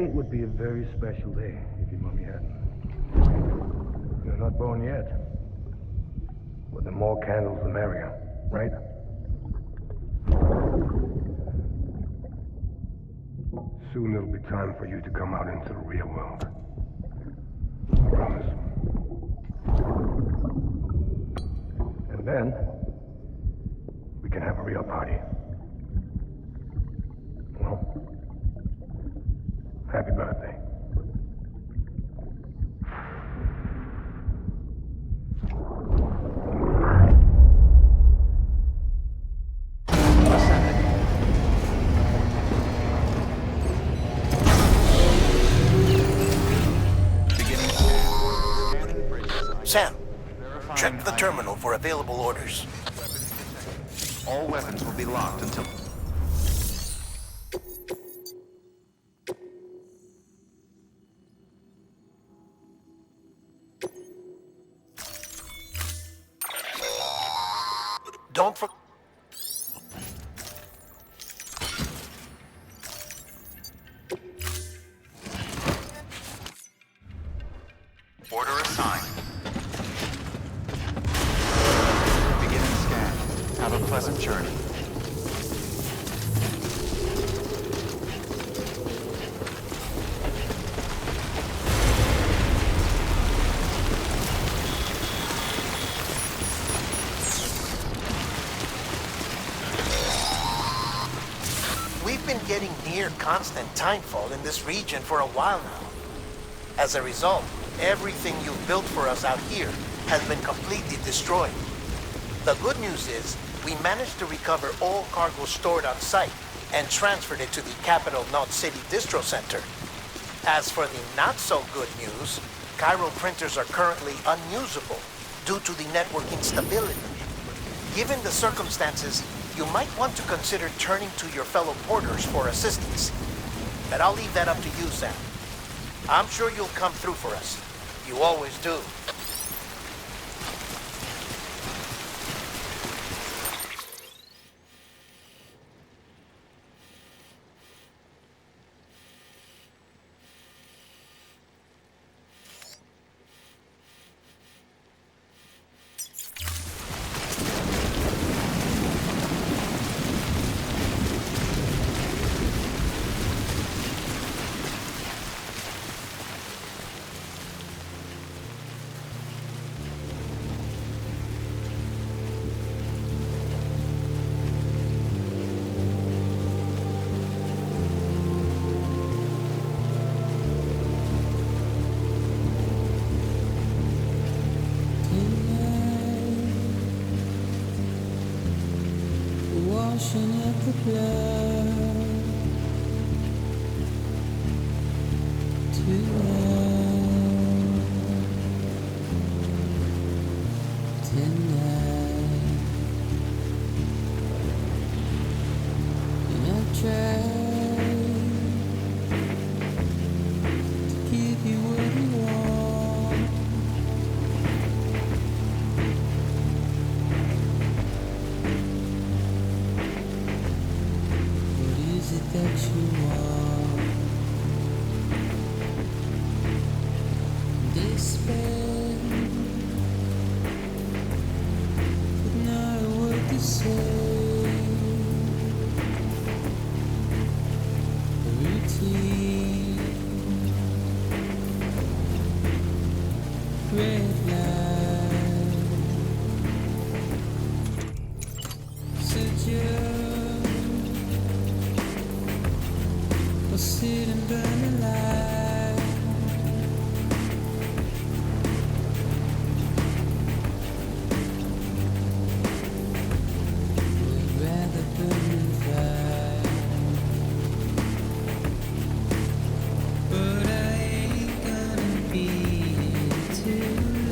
it would be a very special day if your mommy hadn't. You're not born yet. But the more candles, the merrier, right? Soon it'll be time for you to come out into the real world. I promise. And then, we can have a real party. Well, happy birthday. Sam, check the terminal for available orders. All weapons will be locked until... Don't for... Order assigned. Beginning scan. Have a pleasant journey. We've been getting near constant timefall in this region for a while now. As a result, everything you've built for us out here has been completely destroyed. The good news is, we managed to recover all cargo stored on site and transferred it to the Capital Knot City Distro Center. As for the not-so-good news, Chiral printers are currently unusable due to the network instability. Given the circumstances, you might want to consider turning to your fellow porters for assistance. But I'll leave that up to you, Sam. I'm sure you'll come through for us. You always do. Washing up the blood tonight, and I tried to give you what you want. That you want despair, but not a word to say. A routine, red light, suggest. Sit and burn alive. We'd rather burn and fry. But I ain't gonna be here tonight.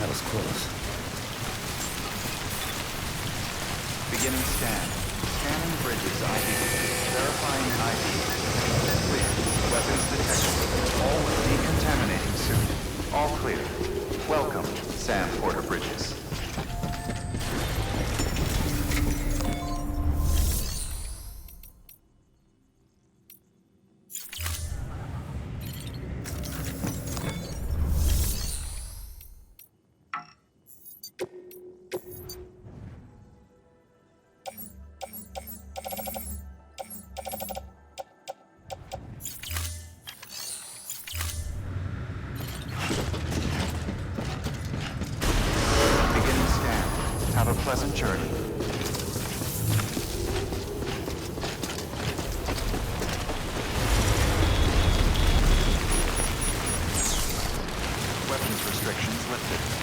That was close. Beginning scan. Scanning bridges ID. Verifying ID. Clear. Weapons detected. All with decontaminating suit. All clear. Welcome, Sam Porter Bridges. Have a pleasant journey. Weapons restrictions lifted.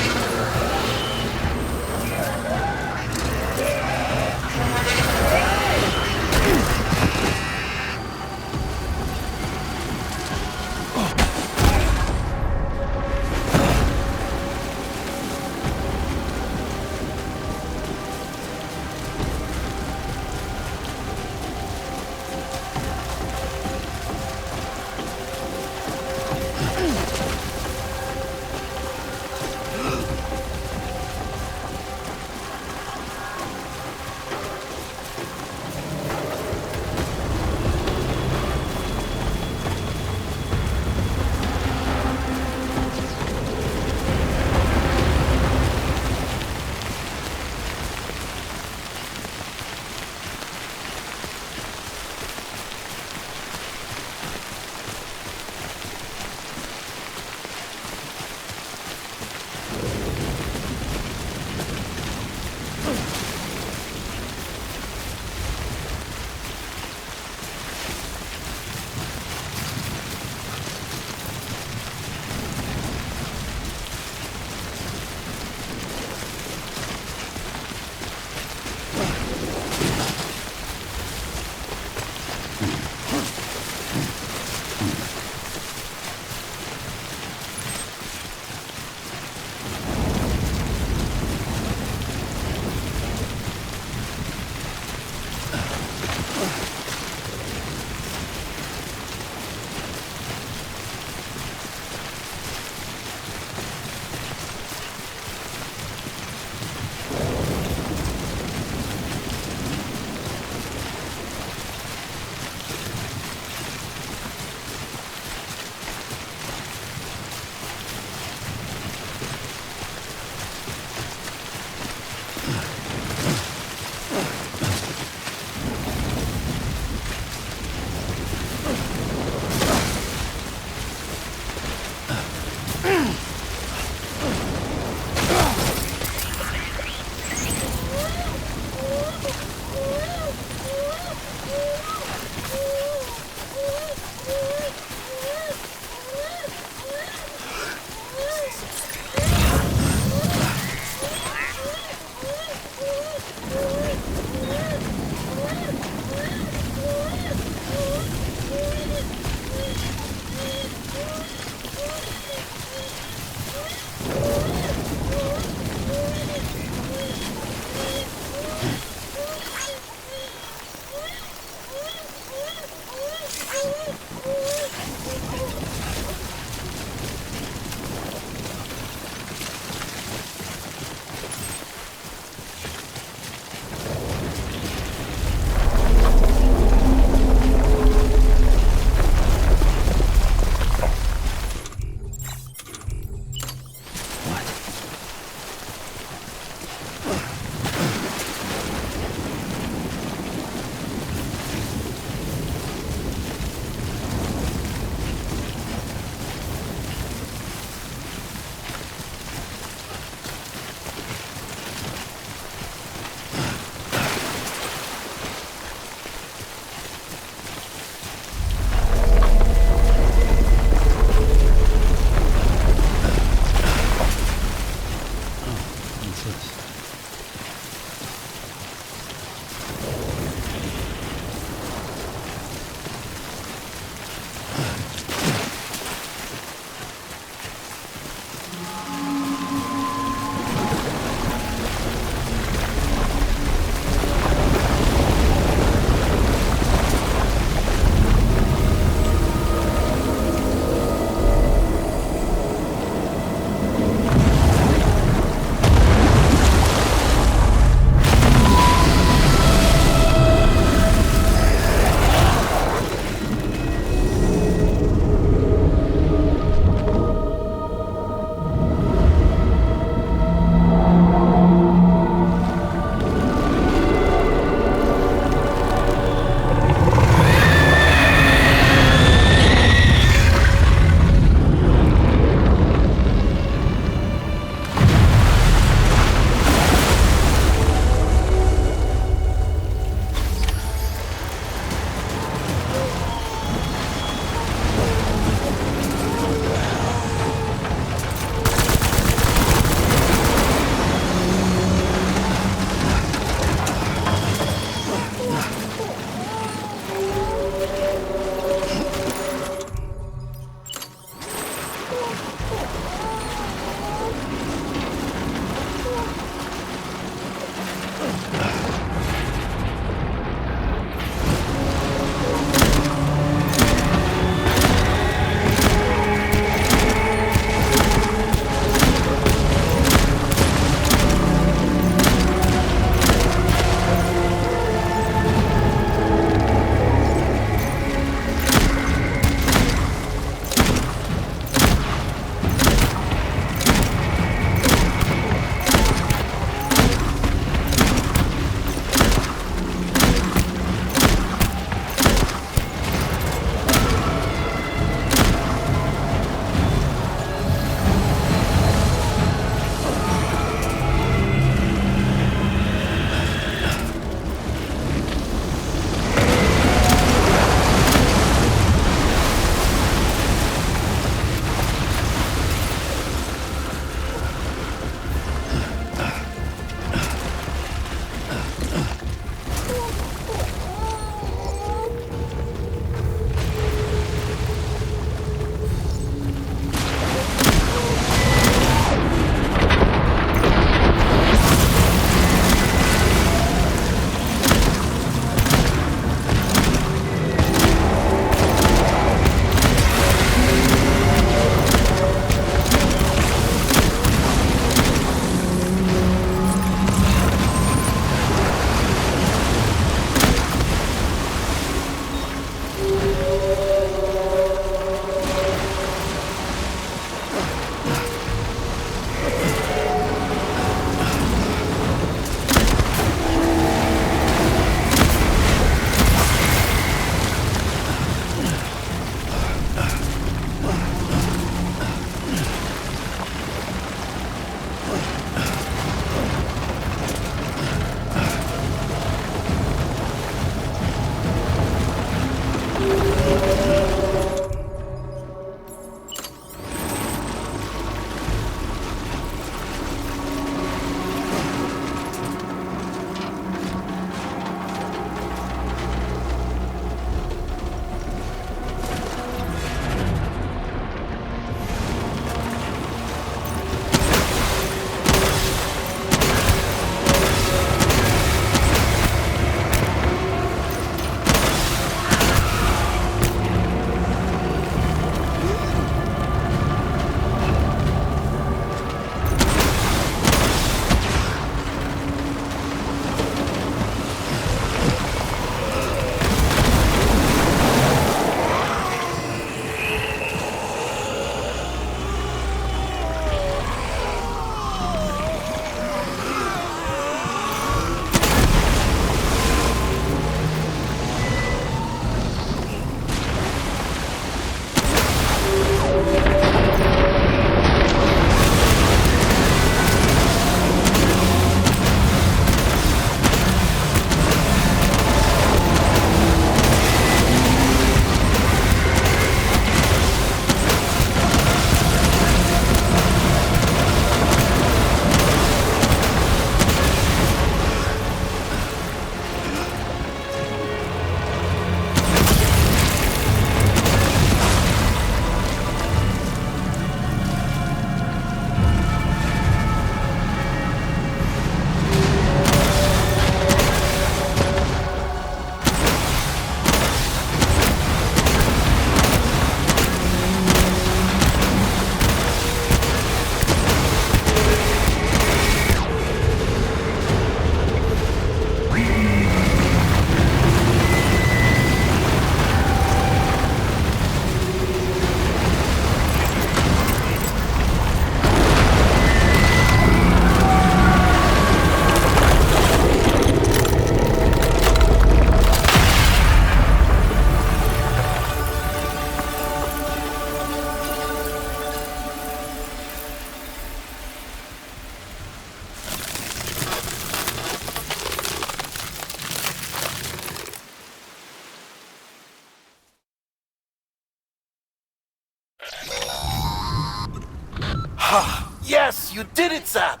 Ah, yes, you did it, Zap!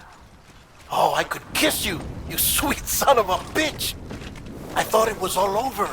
Oh, I could kiss you, you sweet son of a bitch! I thought it was all over.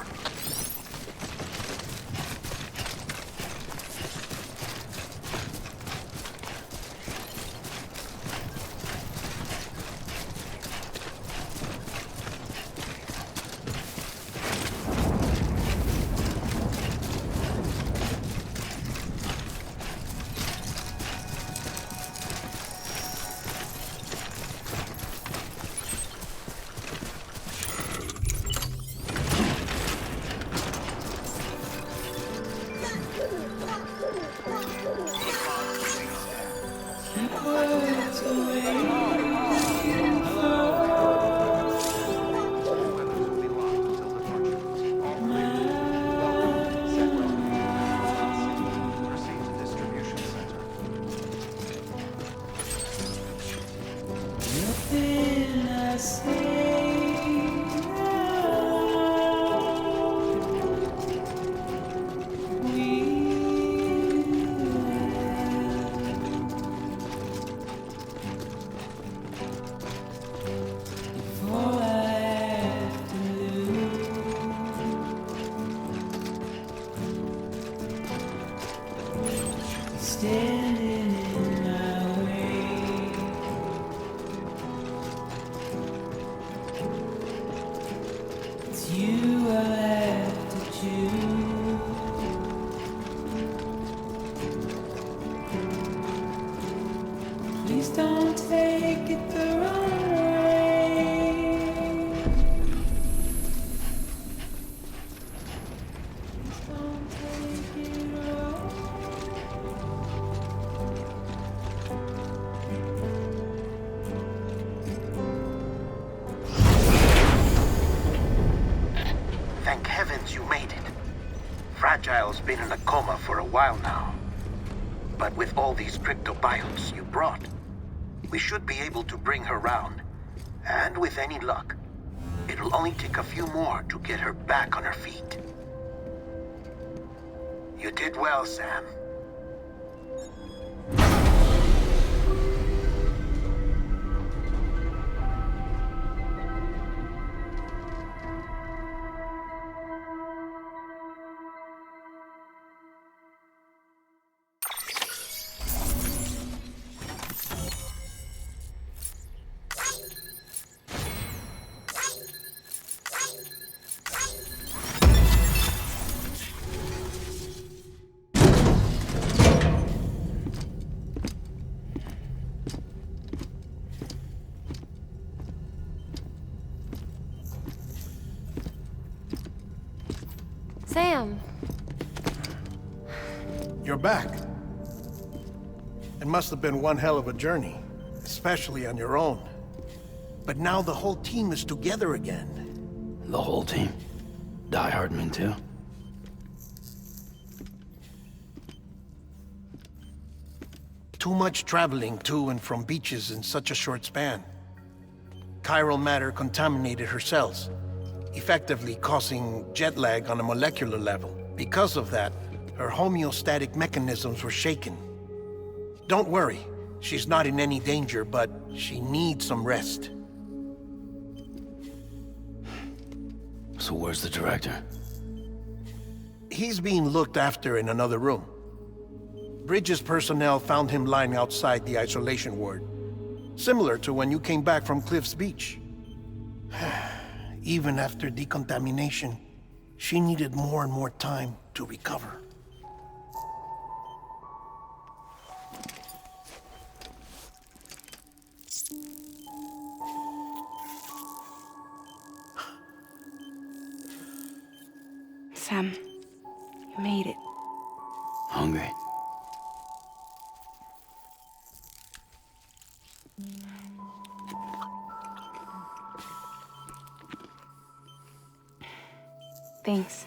Nothing I say all I have to lose is standing in my way. It's you I have to choose. Please don't take it the wrong way. Please don't take it wrong. Thank heavens you made it. Fragile's been in a coma for a while now. But with all these cryptobiotes you brought, we should be able to bring her round. And with any luck, it'll only take a few more to get her back on her feet. You did well, Sam. Sam, You're back. It must have been one hell of a journey, especially on your own. But now the whole team is together again. The whole team? Die Hardman too? Too much traveling to and from beaches in such a short span. Chiral matter contaminated her cells, effectively causing jet lag on a molecular level. Because of that, her homeostatic mechanisms were shaken. Don't worry, she's not in any danger, but she needs some rest. So where's the director? He's being looked after in another room. Bridges personnel found him lying outside the isolation ward, similar to when you came back from Cliff's Beach. Even after decontamination, she needed more and more time to recover. Sam, you made it. Hungry? Thanks.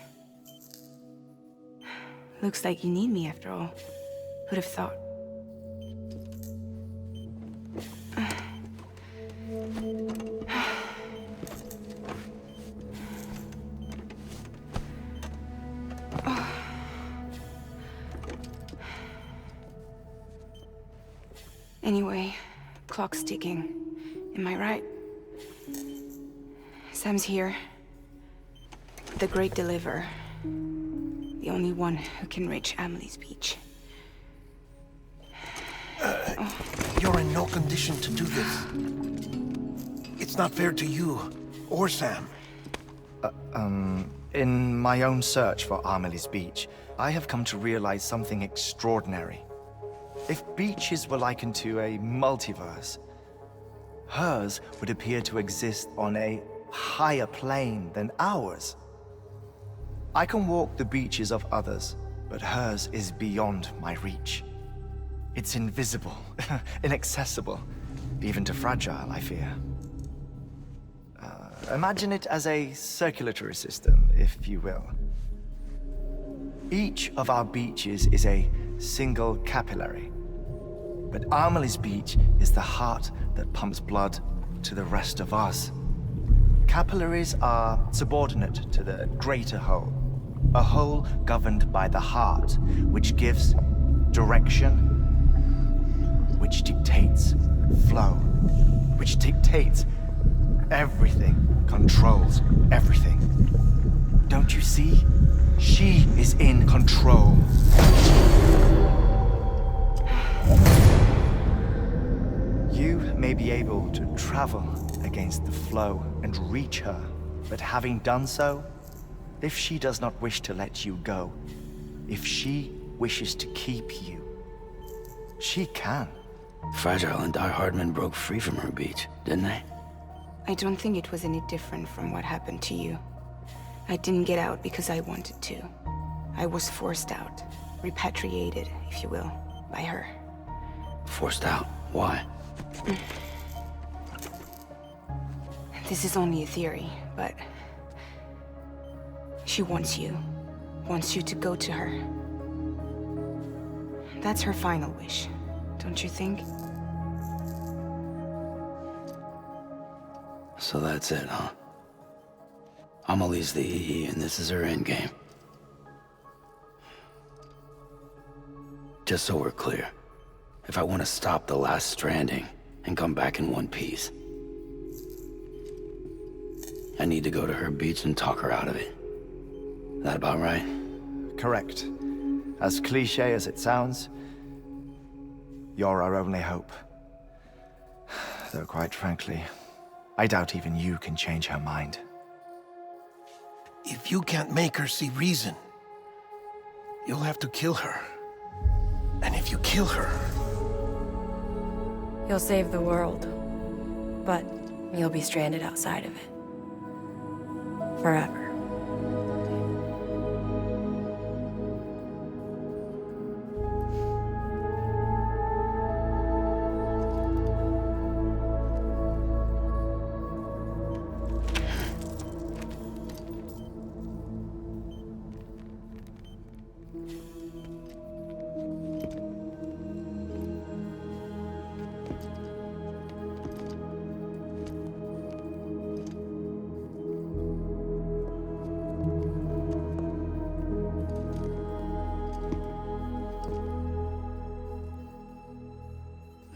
Looks like you need me after all. Who'd have thought? Anyway, clock's ticking. Am I right? Sam's here. The Great Deliverer. The only one who can reach Amelie's beach. You're in no condition to do this. It's not fair to you or Sam. In my own search for Amelie's beach, I have come to realize something extraordinary. If beaches were likened to a multiverse, hers would appear to exist on a higher plane than ours. I can walk the beaches of others, but hers is beyond my reach. It's invisible, inaccessible, even to fragile, I fear. Imagine it as a circulatory system, if you will. Each of our beaches is a single capillary. But Amelie's beach is the heart that pumps blood to the rest of us. Capillaries are subordinate to the greater whole. A whole governed by the heart, which gives direction, which dictates flow, which dictates everything, controls everything. Don't you see? She is in control. You may be able to travel against the flow and reach her, but having done so, if she does not wish to let you go, if she wishes to keep you, she can. Fragile and Die Hardman broke free from her beach, didn't they? I don't think it was any different from what happened to you. I didn't get out because I wanted to. I was forced out, repatriated, if you will, by her. Forced out? Why? This is only a theory, but she wants you to go to her. That's her final wish, don't you think? So that's it, huh? Amelie's the EE, and this is her endgame. Just so we're clear, if I want to stop the last stranding and come back in one piece, I need to go to her beach and talk her out of it. That about right? Correct. As cliche as it sounds, you're our only hope. Though quite frankly, I doubt even you can change her mind. If you can't make her see reason, you'll have to kill her. And if you kill her... You'll save the world, but you'll be stranded outside of it. Forever.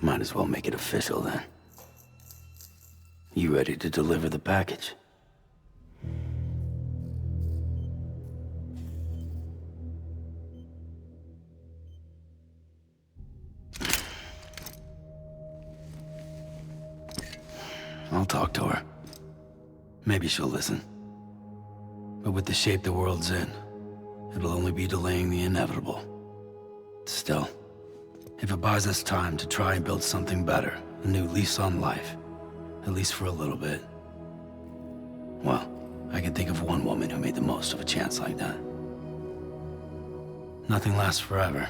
Might as well make it official then. You ready to deliver the package? I'll talk to her. Maybe she'll listen. But with the shape the world's in, it'll only be delaying the inevitable. Still, if it buys us time to try and build something better, a new lease on life, at least for a little bit, well, I can think of one woman who made the most of a chance like that. Nothing lasts forever,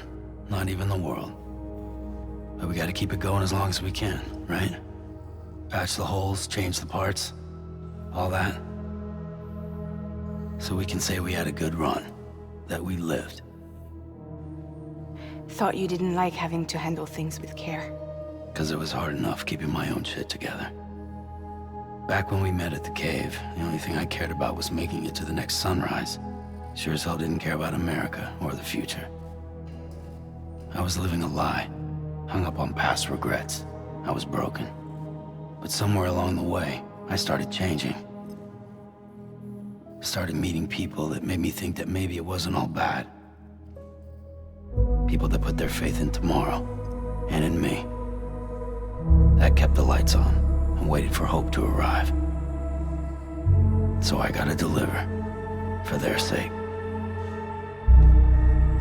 not even the world. But we gotta keep it going as long as we can, right? Patch the holes, change the parts, all that. So we can say we had a good run, that we lived. Thought you didn't like having to handle things with care. 'Cause it was hard enough keeping my own shit together. Back when we met at the cave, the only thing I cared about was making it to the next sunrise. Sure as hell didn't care about America or the future. I was living a lie, hung up on past regrets. I was broken. But somewhere along the way, I started changing. I started meeting people that made me think that maybe it wasn't all bad. People that put their faith in tomorrow, and in me. That kept the lights on, and waited for hope to arrive. So I gotta deliver, for their sake.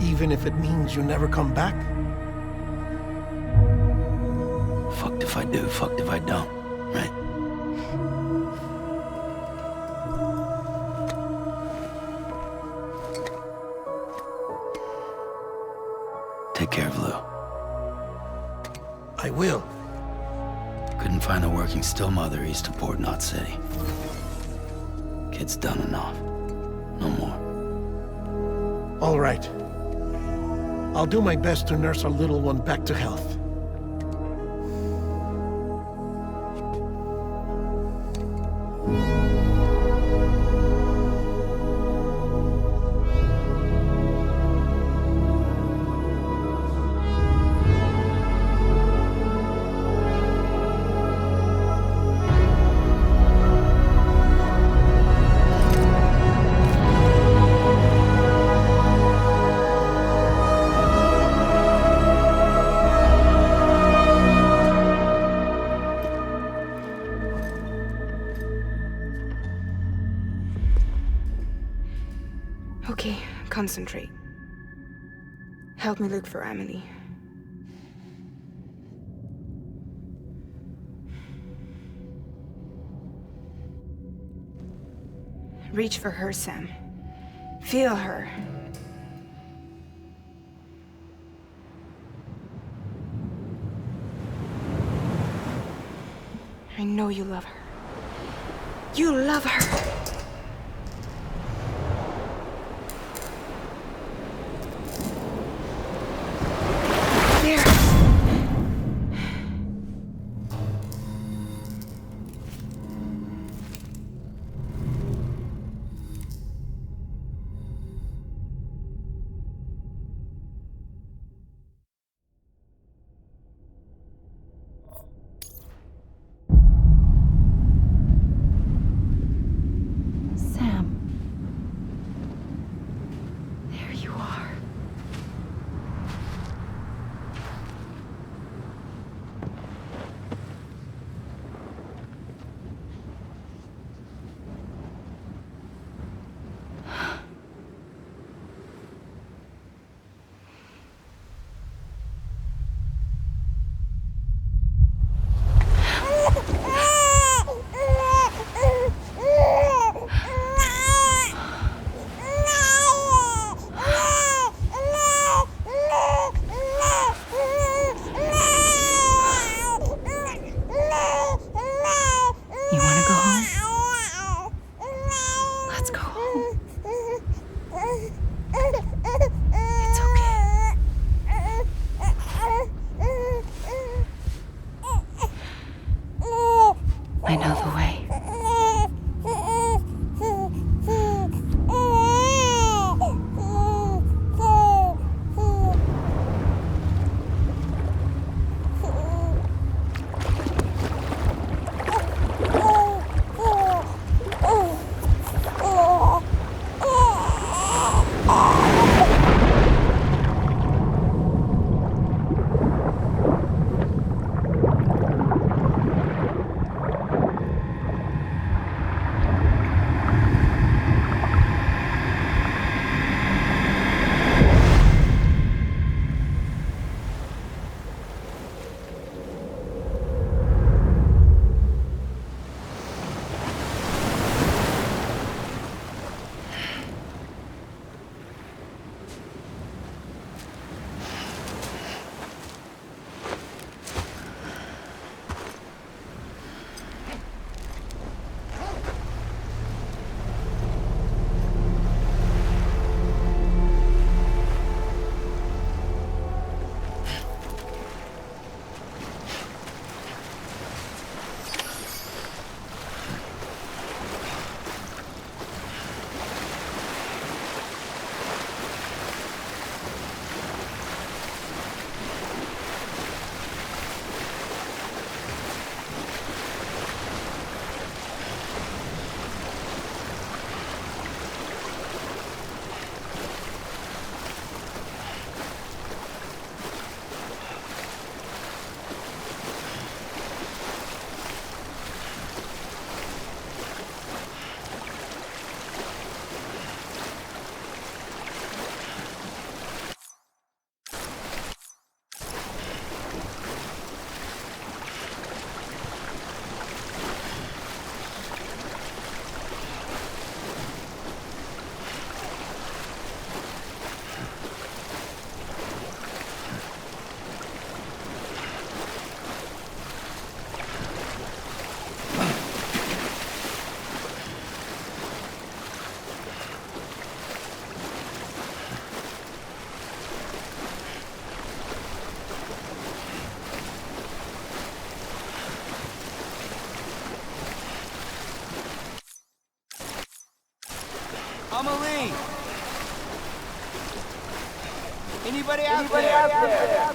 Even if it means you never come back? Fucked if I do, fucked if I don't, right? Take care of Lou. I will. Couldn't find a working still mother east of Port Knot City. Kid's done enough. No more. All right. I'll do my best to nurse our little one back to health. Okay, concentrate. Help me look for Emily. Reach for her, Sam. Feel her. I know you love her. You love her! I know the way. Anybody out there?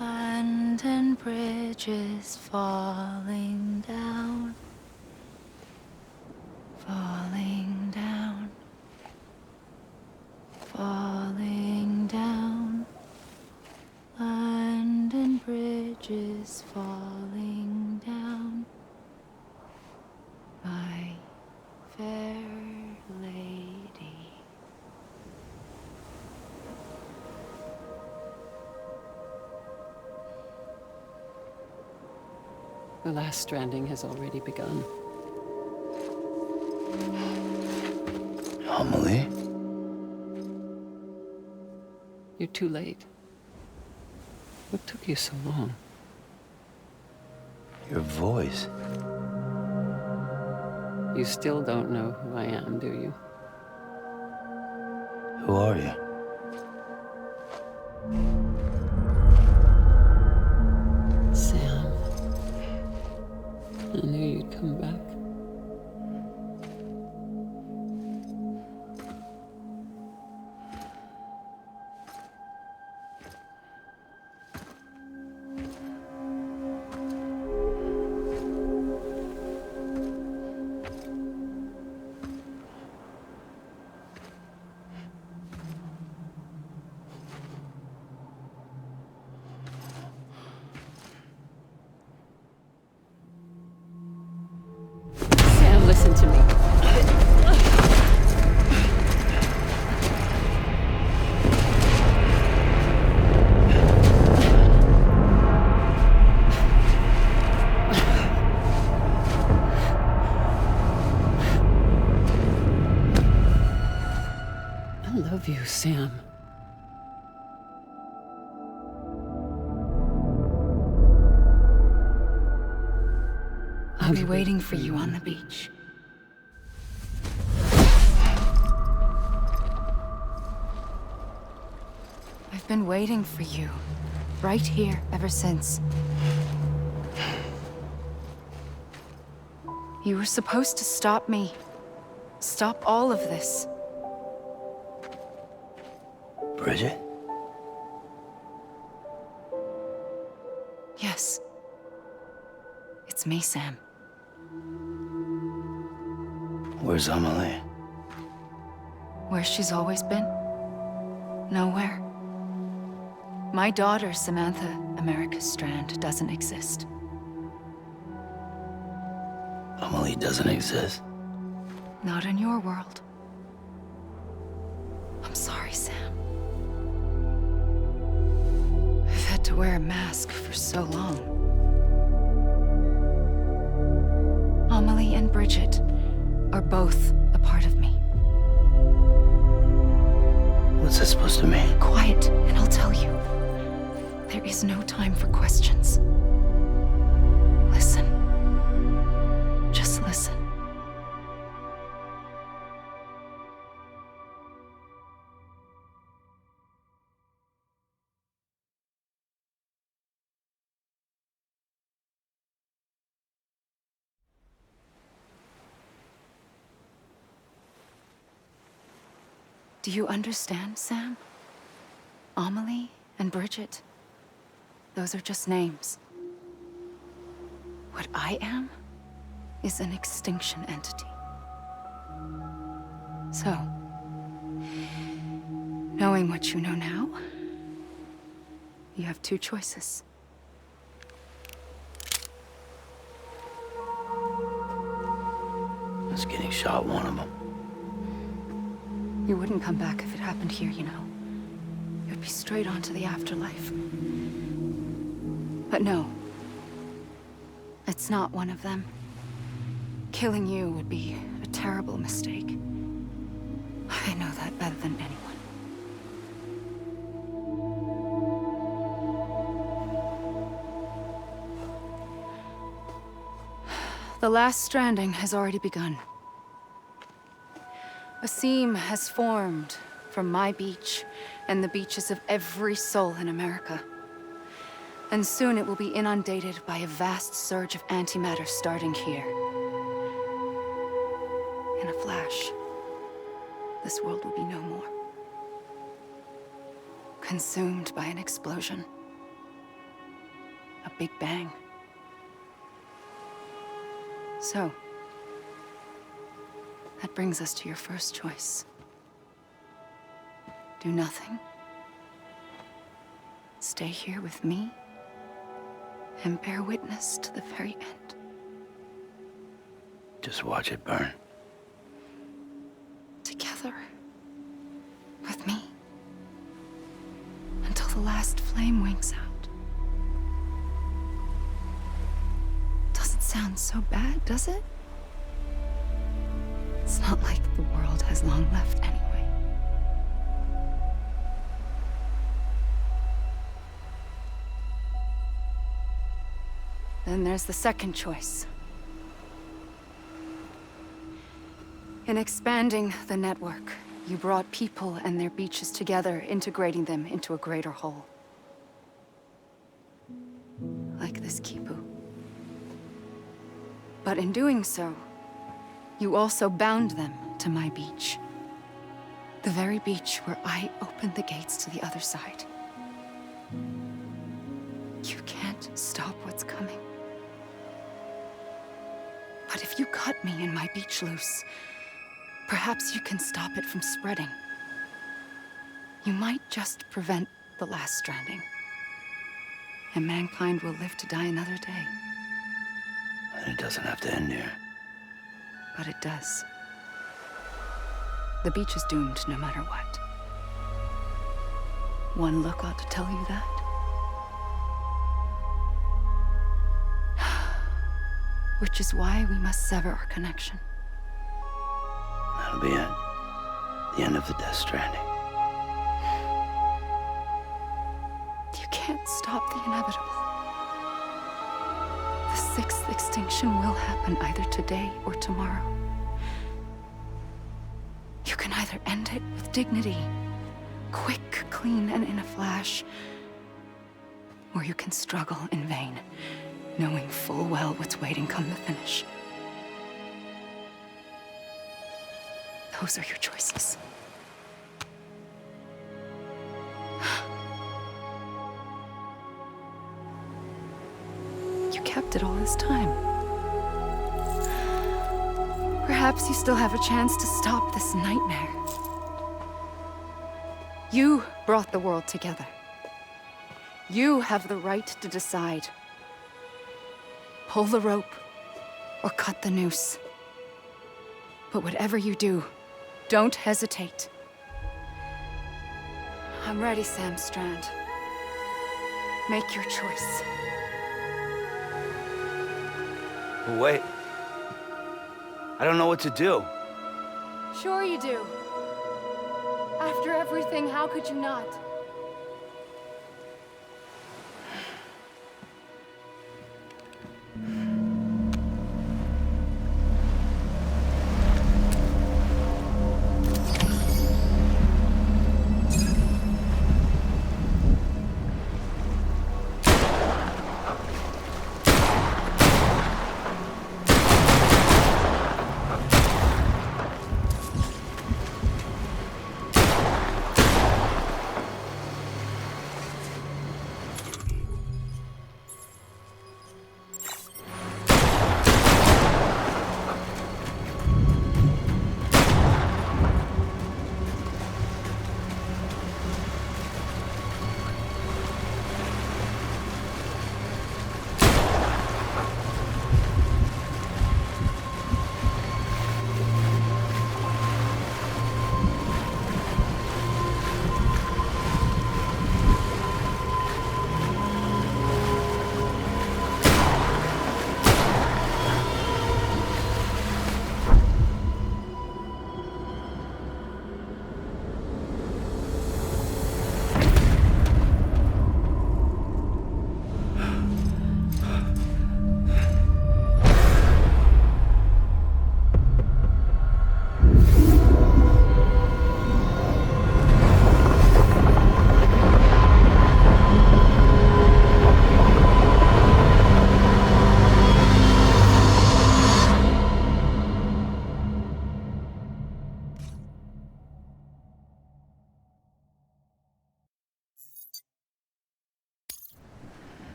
London Bridge is falling down, falling down, falling down. London Bridge is falling down, my fair lady. The last stranding has already begun. Amelie? You're too late. What took you so long? Your voice. You still don't know who I am, do you? Who are you? Sam. I knew you'd come back. Sam, listen to me. I love you, Sam. I'll be waiting for you on the beach. I've been waiting for you, right here, ever since. You were supposed to stop me. Stop all of this. Bridget? Yes. It's me, Sam. Where's Amelie? Where she's always been? Nowhere. My daughter, Samantha America's Strand, doesn't exist. Amelie doesn't exist. Not in your world. I'm sorry, Sam. I've had to wear a mask for so long. Amelie and Bridget are both a part of me. What's that supposed to mean? Quiet, and I'll tell you. There is no time for questions. Listen. Just listen. Do you understand, Sam? Amelie and Bridget, those are just names. What I am is an extinction entity. So, knowing what you know now, you have two choices. Is getting shot one of them? You wouldn't come back if it happened here, you know. You'd be straight on to the afterlife. But no. It's not one of them. Killing you would be a terrible mistake. I know that better than anyone. The last stranding has already begun. A seam has formed from my beach and the beaches of every soul in America. And soon it will be inundated by a vast surge of antimatter starting here. In a flash, this world will be no more. Consumed by an explosion. A big bang. So, that brings us to your first choice. Do nothing. Stay here with me and bear witness to the very end. Just watch it burn. Together. With me. Until the last flame winks out. Doesn't sound so bad, does it? It's not like the world has long left anyway. Then there's the second choice. In expanding the network, you brought people and their beaches together, integrating them into a greater whole. Like this Kipu. But in doing so, you also bound them to my beach. The very beach where I opened the gates to the other side. You can't stop what's coming. But if you cut me and my beach loose, perhaps you can stop it from spreading. You might just prevent the last stranding. And mankind will live to die another day. And it doesn't have to end here. But it does. The beach is doomed no matter what. One look ought to tell you that. Which is why we must sever our connection. That'll be it. The end of the Death Stranding. You can't stop the inevitable. The sixth extinction will happen either today or tomorrow. You can either end it with dignity, quick, clean, and in a flash, or you can struggle in vain, knowing full well what's waiting come the finish. Those are your choices. You kept it all this time. Perhaps you still have a chance to stop this nightmare. You brought the world together. You have the right to decide. Pull the rope or cut the noose. But whatever you do, don't hesitate. I'm ready, Sam Strand. Make your choice. Wait. I don't know what to do. Sure you do. After everything, how could you not?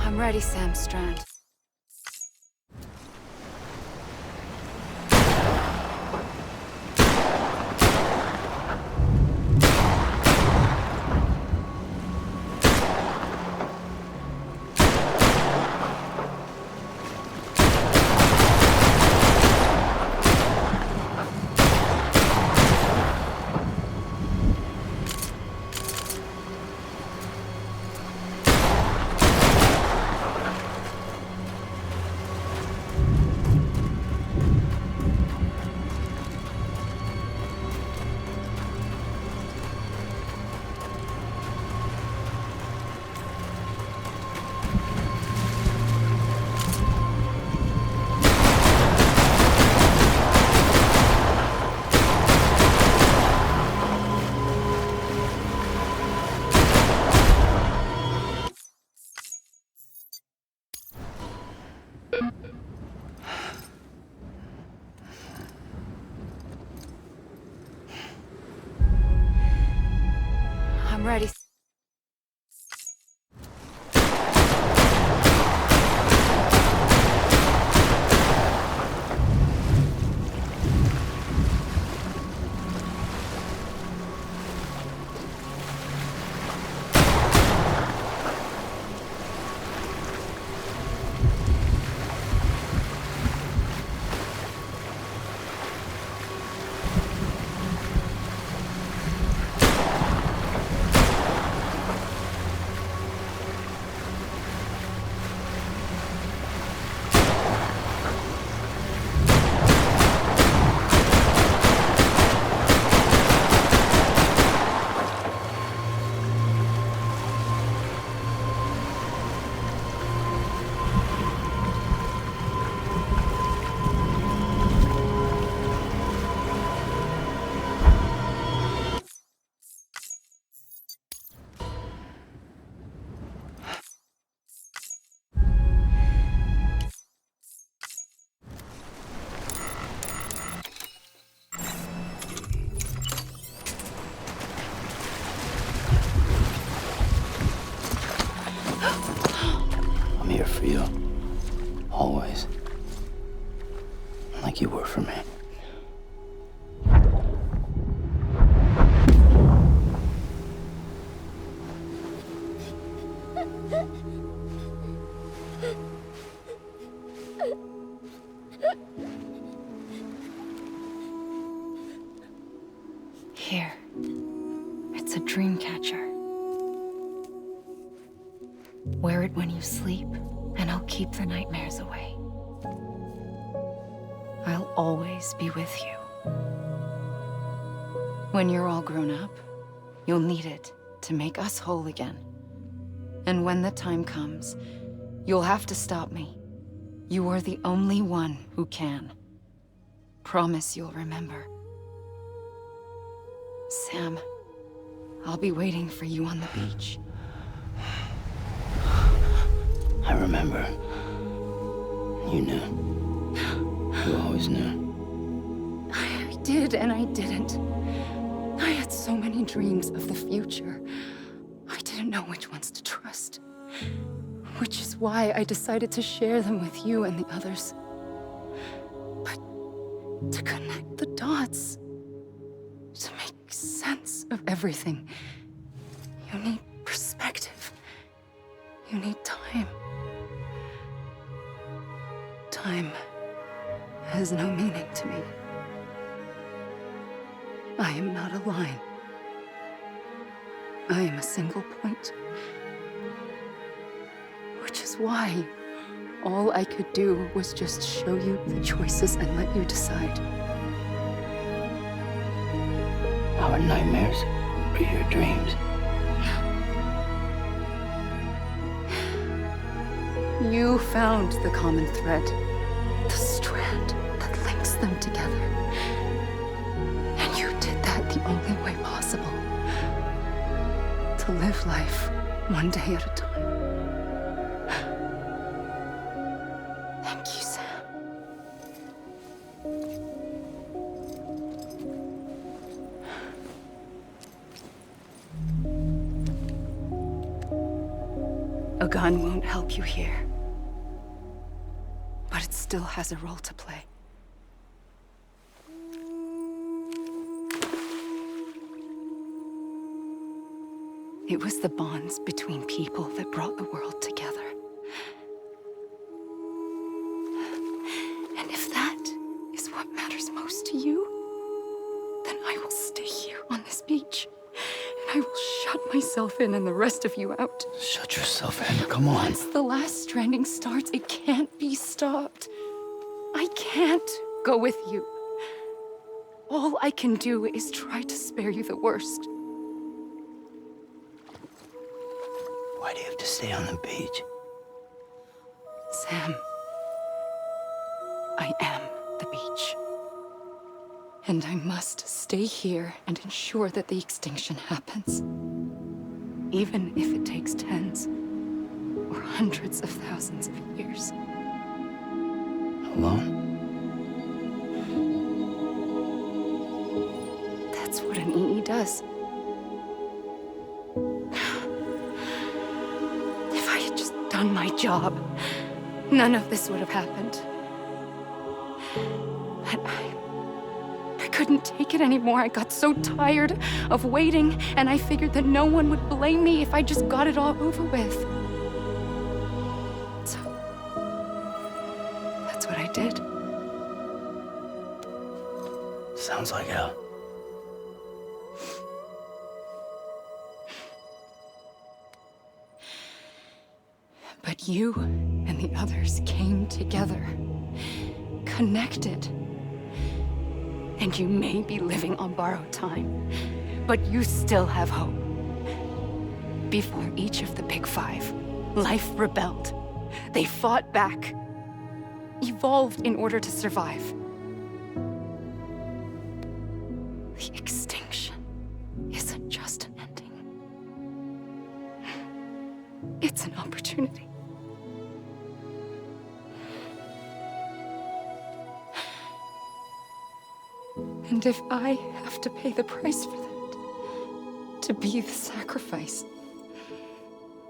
I'm ready, Sam Strand. for you. Always. Like you were for me. Here. It's a dream catcher. Wear it when you sleep, and I'll keep the nightmares away. I'll always be with you. When you're all grown up, you'll need it to make us whole again. And when the time comes, you'll have to stop me. You are the only one who can. Promise you'll remember. Sam, I'll be waiting for you on the beach. I remember. You knew. You always knew. I did and I didn't. I had so many dreams of the future. I didn't know which ones to trust. Which is why I decided to share them with you and the others. But to connect the dots, to make sense of everything, you need perspective. You need time. Time has no meaning to me. I am not a line. I am a single point. Which is why all I could do was just show you the choices and let you decide. Our nightmares are your dreams. You found the common thread, the strand that links them together. And you did that the only way possible. To live life one day at a time. Thank you, Sam. A gun won't help you here. But it still has a role to play. It was the bonds between people that brought the world together. And if that is what matters most to you, then I will stay here on this beach. And I will shut myself in and the rest of you out. Shut yourself in, come on. Once the last stranding starts, it can't be stopped. I can't go with you. All I can do is try to spare you the worst. Why do you have to stay on the beach? Sam, I am the beach. And I must stay here and ensure that the extinction happens. Even if it takes tens or hundreds of thousands of years. Alone? That's what an EE does. If I had just done my job, none of this would have happened. But I couldn't take it anymore. I got so tired of waiting, and I figured that no one would blame me if I just got it all over with. So, that's what I did. Sounds like hell. But you and the others came together, connected. And you may be living on borrowed time, but you still have hope. Before each of the Big Five, life rebelled. They fought back, evolved in order to survive. The extinction isn't just an ending. It's an opportunity. And if I have to pay the price for that, to be the sacrifice,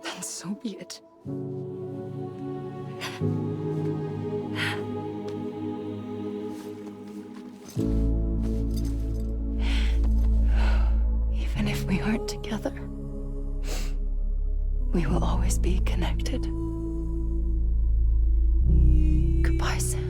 then so be it. it together, we will always be connected. Goodbye, Sam.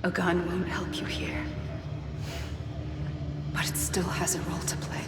A gun won't help you here, but it still has a role to play.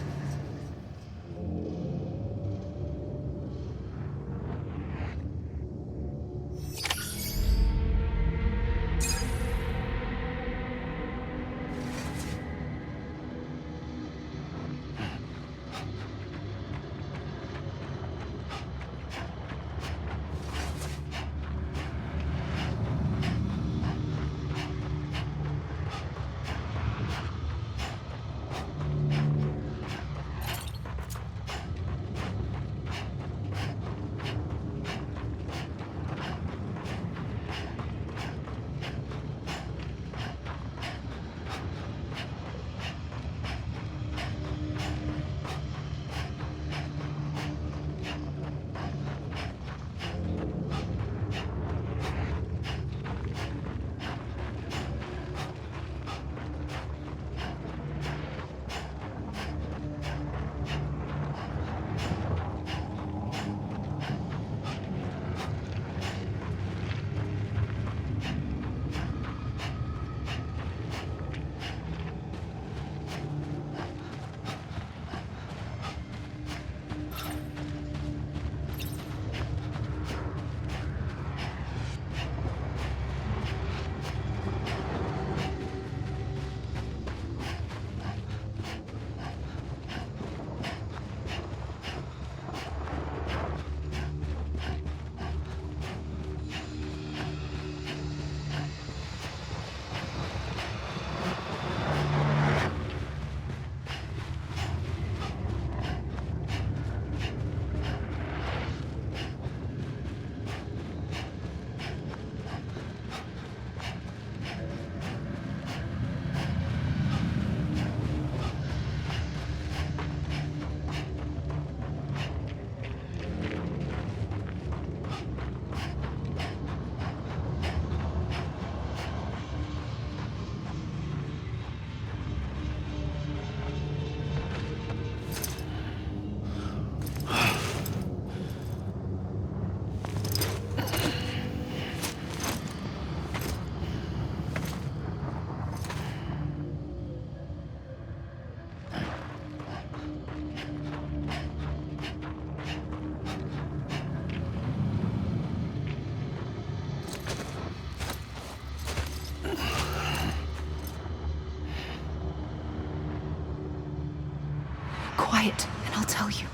Quiet, and I'll tell you.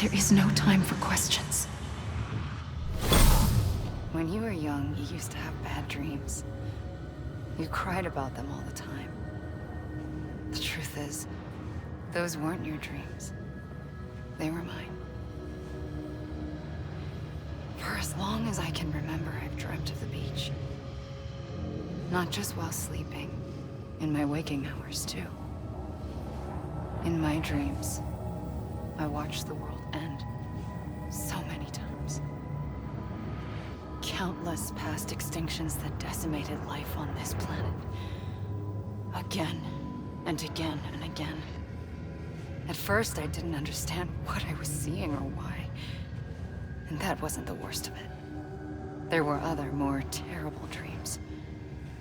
There is no time for questions. When you were young, you used to have bad dreams. You cried about them all the time. The truth is, those weren't your dreams. They were mine. For as long as I can remember, I've dreamt of the beach. Not just while sleeping, in my waking hours too. In my dreams, I watched the world end so many times. Countless past extinctions that decimated life on this planet. Again, and again, and again. At first, I didn't understand what I was seeing or why. And that wasn't the worst of it. There were other, more terrible dreams.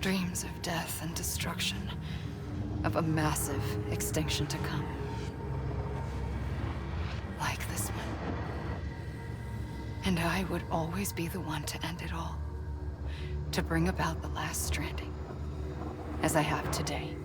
Dreams of death and destruction. Of a massive extinction to come. Like this one. And I would always be the one to end it all. To bring about the last stranding. As I have today.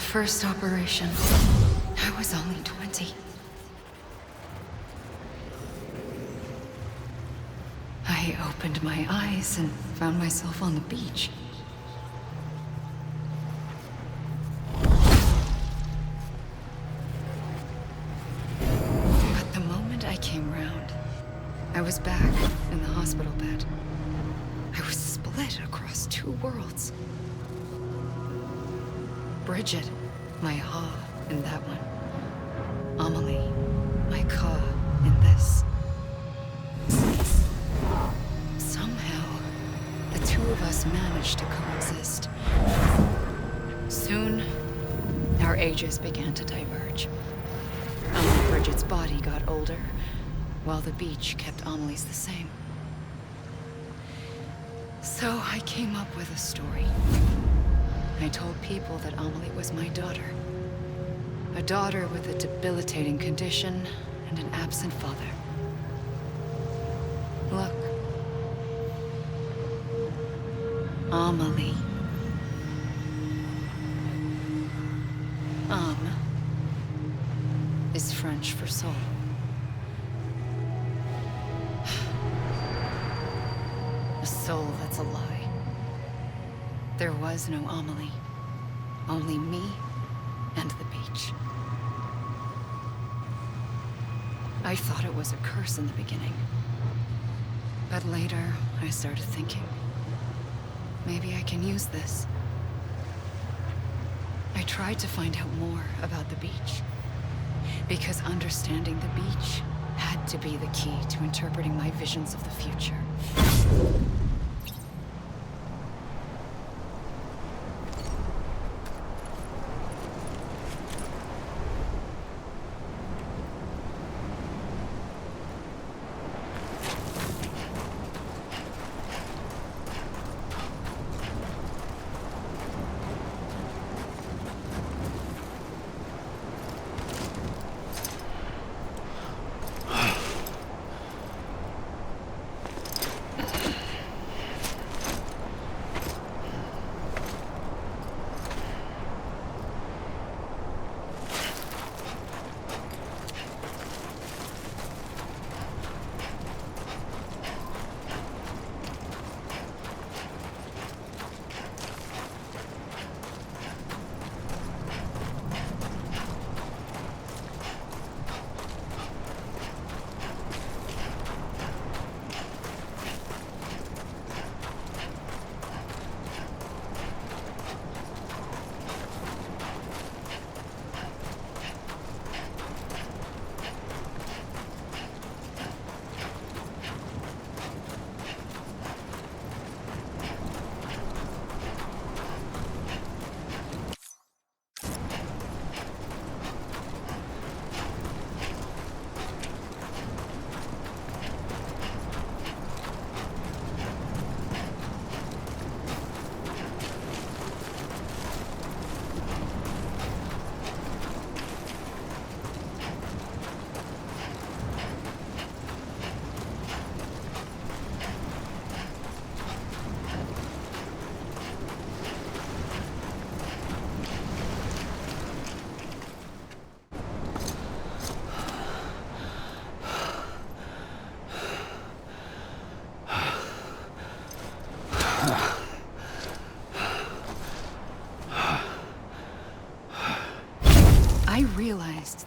First operation. I was only 20. I opened my eyes and found myself on the beach. But the moment I came round, I was back in the hospital bed. I was split across two worlds. Bridget, my ha in that one. Amelie, my ka in this. Somehow, the two of us managed to coexist. Soon, our ages began to diverge. Only Bridget's body got older, while the beach kept Amelie's the same. So I came up with a story. I told people that Amelie was my daughter. A daughter with a debilitating condition and an absent father. Look. Amelie. Âme is French for soul. A soul that's a lie. There was no Amelie. Only me and the beach. I thought it was a curse in the beginning. But later, I started thinking, maybe I can use this. I tried to find out more about the beach. Because understanding the beach had to be the key to interpreting my visions of the future.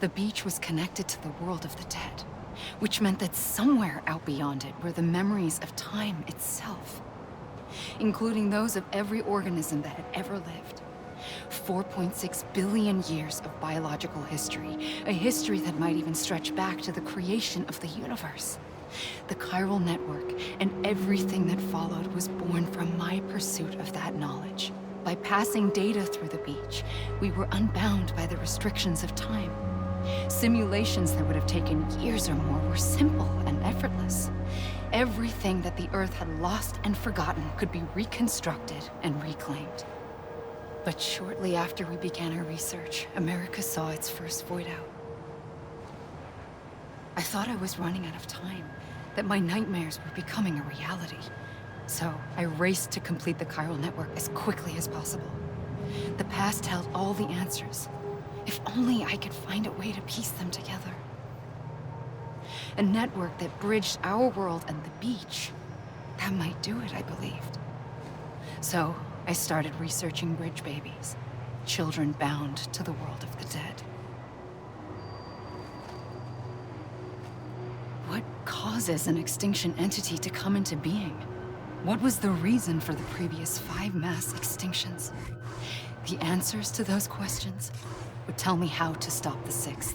The beach was connected to the world of the dead, which meant that somewhere out beyond it were the memories of time itself, including those of every organism that had ever lived. 4.6 billion years of biological history, a history that might even stretch back to the creation of the universe. The Chiral Network and everything that followed was born from my pursuit of that knowledge. By passing data through the beach, we were unbound by the restrictions of time. Simulations that would have taken years or more were simple and effortless. Everything that the Earth had lost and forgotten could be reconstructed and reclaimed. But shortly after we began our research, America saw its first void out. I thought I was running out of time, that my nightmares were becoming a reality. So I raced to complete the Chiral Network as quickly as possible. The past held all the answers. If only I could find a way to piece them together. A network that bridged our world and the beach. That might do it, I believed. So I started researching bridge babies, children bound to the world of the dead. What causes an extinction entity to come into being? What was the reason for the previous 5 mass extinctions? The answers to those questions would tell me how to stop the 6th.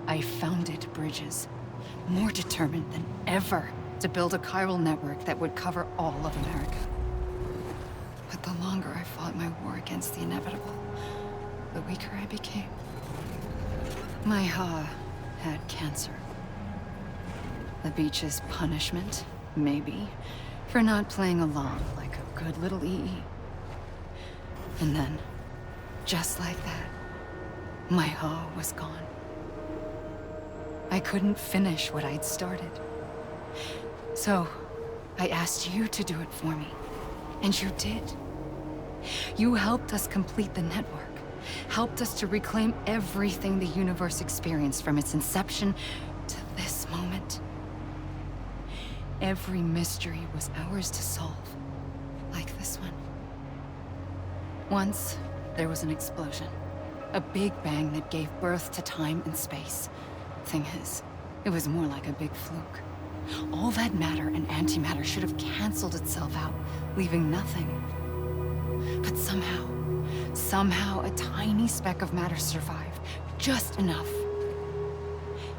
I founded bridges, more determined than ever to build a chiral network that would cover all of America. But the longer I fought my war against the inevitable, the weaker I became. My Ha had cancer. The beach's punishment, maybe, for not playing along like a good little EE. And then, just like that, my Ha was gone. I couldn't finish what I'd started. So, I asked you to do it for me. And you did. You helped us complete the network. Helped us to reclaim everything the universe experienced from its inception to this moment. Every mystery was ours to solve. Like this one. Once, there was an explosion. A big bang that gave birth to time and space. Thing is, it was more like a big fluke. All that matter and antimatter should have canceled itself out, leaving nothing. But somehow a tiny speck of matter survived. Just enough.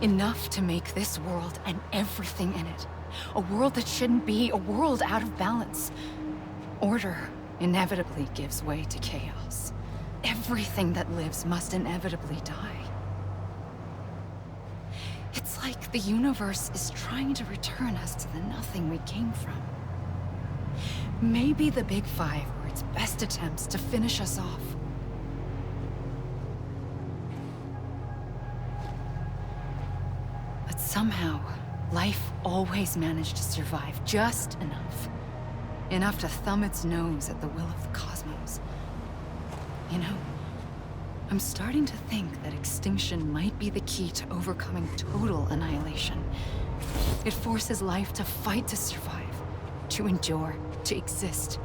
Enough to make this world and everything in it. A world that shouldn't be, a world out of balance. Order inevitably gives way to chaos. Everything that lives must inevitably die. It's like the universe is trying to return us to the nothing we came from. Maybe the Big Five were its best attempts to finish us off. But somehow, life always managed to survive just enough. Enough to thumb its nose at the will of the cosmos. You know, I'm starting to think that extinction might be the key to overcoming total annihilation. It forces life to fight to survive, to endure, to exist.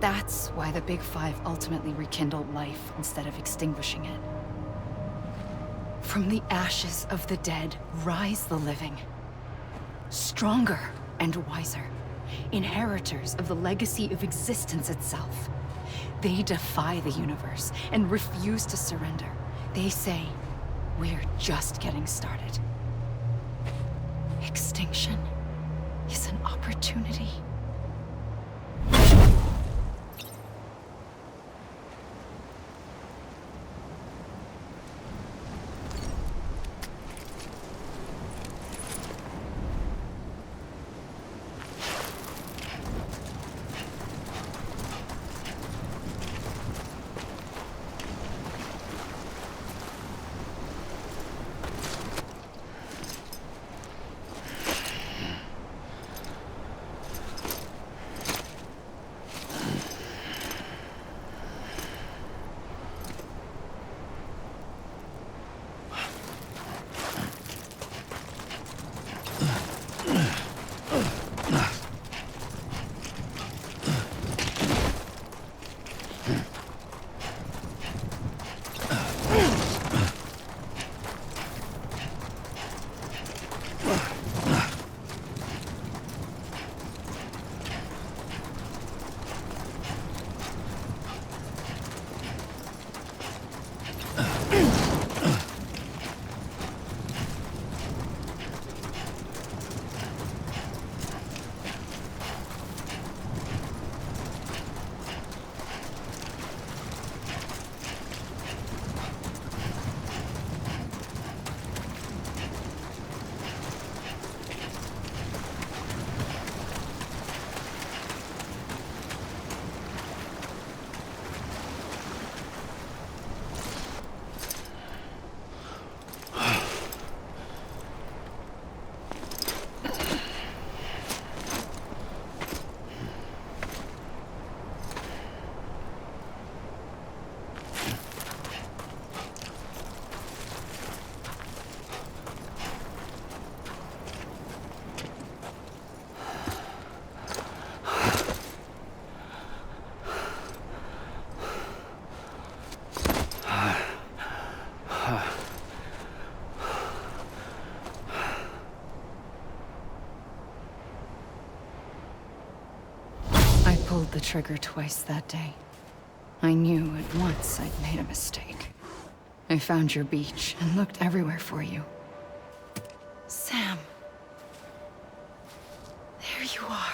That's why the Big Five ultimately rekindled life instead of extinguishing it. From the ashes of the dead rise the living. Stronger and wiser. Inheritors of the legacy of existence itself. They defy the universe and refuse to surrender. They say, we're just getting started. Extinction is an opportunity. pulled the trigger twice that day. I knew at once I'd made a mistake. I found your beach and looked everywhere for you. Sam. There you are.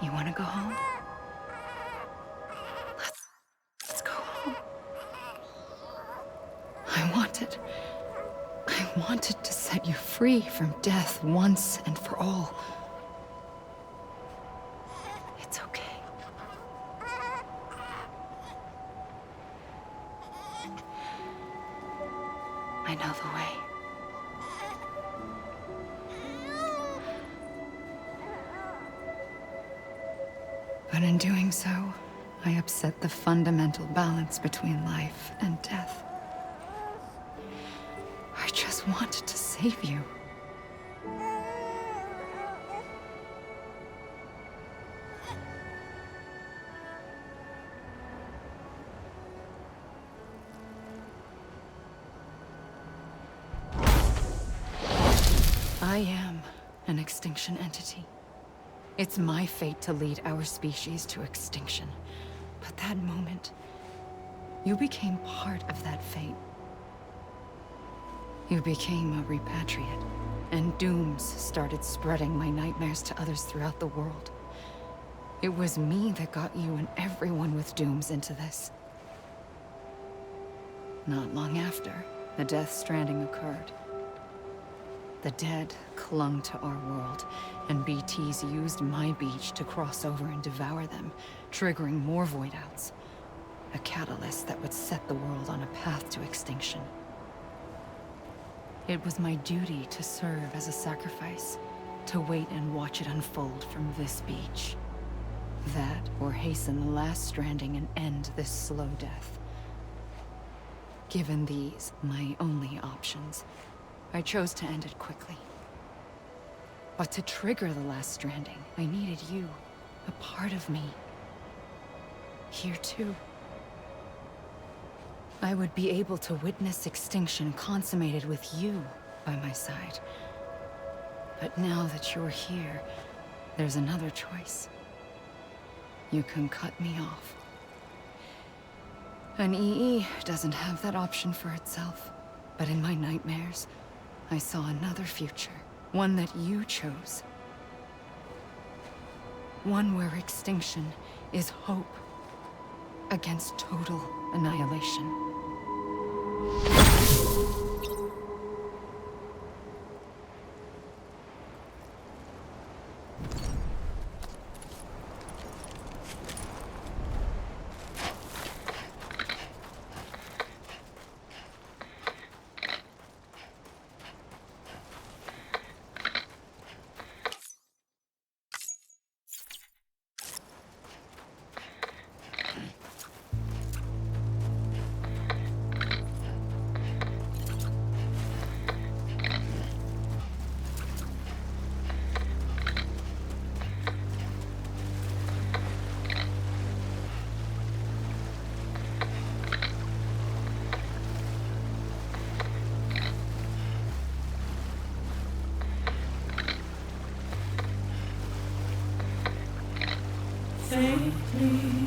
You want to go home? Let's go home. I wanted to set you free from death once and for all. It's okay. I know the way. But in doing so, I upset the fundamental balance between life and death. I just wanted to save you. I am an extinction entity. It's my fate to lead our species to extinction. But that moment, you became part of that fate. You became a repatriate, and dooms started spreading my nightmares to others throughout the world. It was me that got you and everyone with dooms into this. Not long after, the Death Stranding occurred. The dead clung to our world, and BTs used my beach to cross over and devour them, triggering more void-outs. A catalyst that would set the world on a path to extinction. It was my duty to serve as a sacrifice, to wait and watch it unfold from this beach. That, or hasten the last stranding and end this slow death. Given these, my only options, I chose to end it quickly. But to trigger the last stranding, I needed you, a part of me. Here too. I would be able to witness extinction consummated with you by my side. But now that you're here, there's another choice. You can cut me off. An EE doesn't have that option for itself. But in my nightmares, I saw another future. One that you chose. One where extinction is hope against total annihilation. Safely,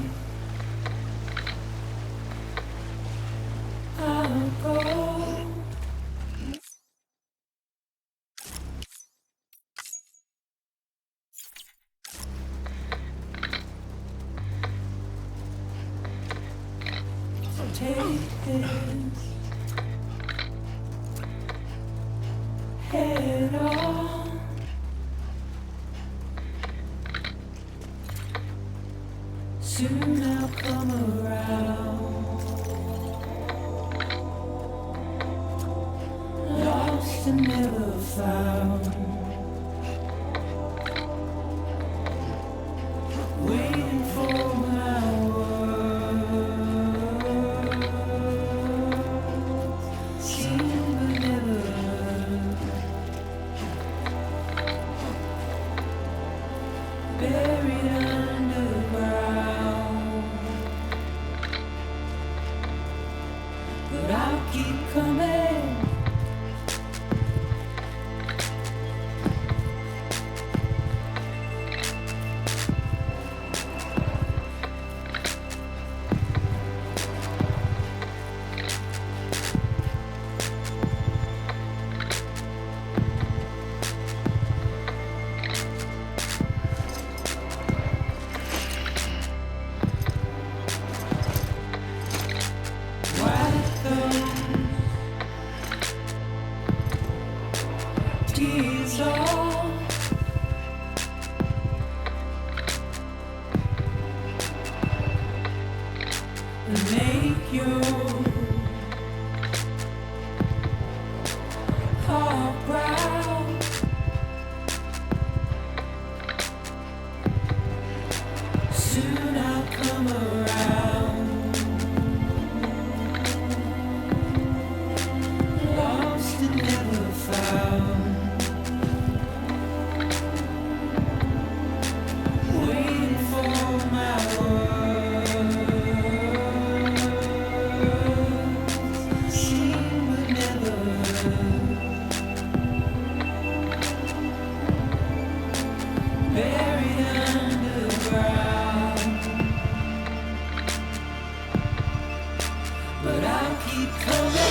I'll go. Take this head on. Soon I'll come around. Lost and never found. Waiting for my words. Seen but never heard. Buried underground. But I'll keep coming. Tears all and make your heart proud. Soon I'll come around. Lost and never found. Waiting for my words. Seen but never heard. Buried underground. But I'll keep coming.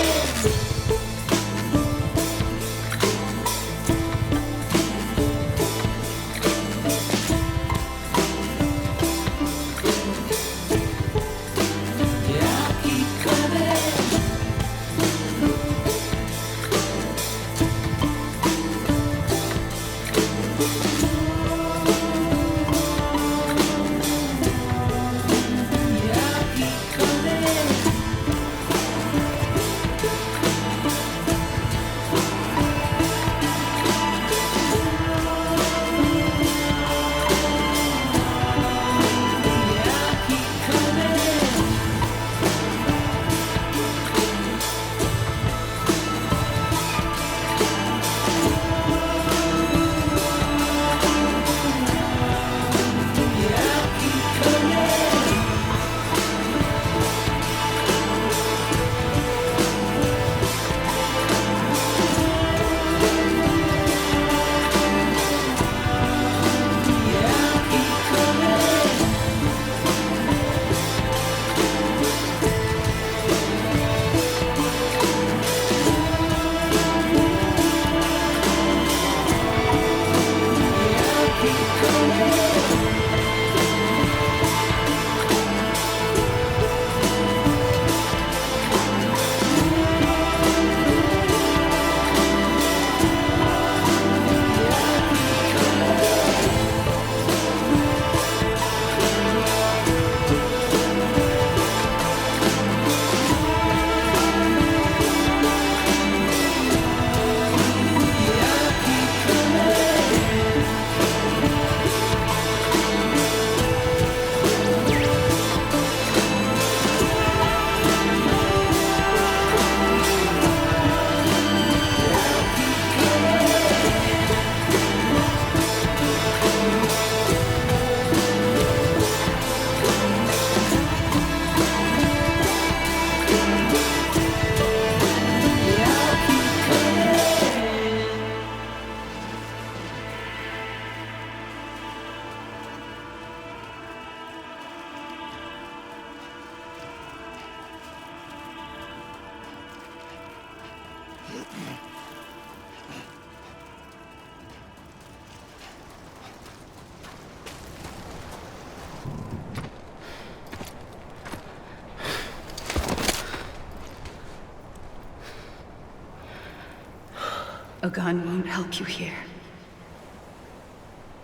A gun won't help you here,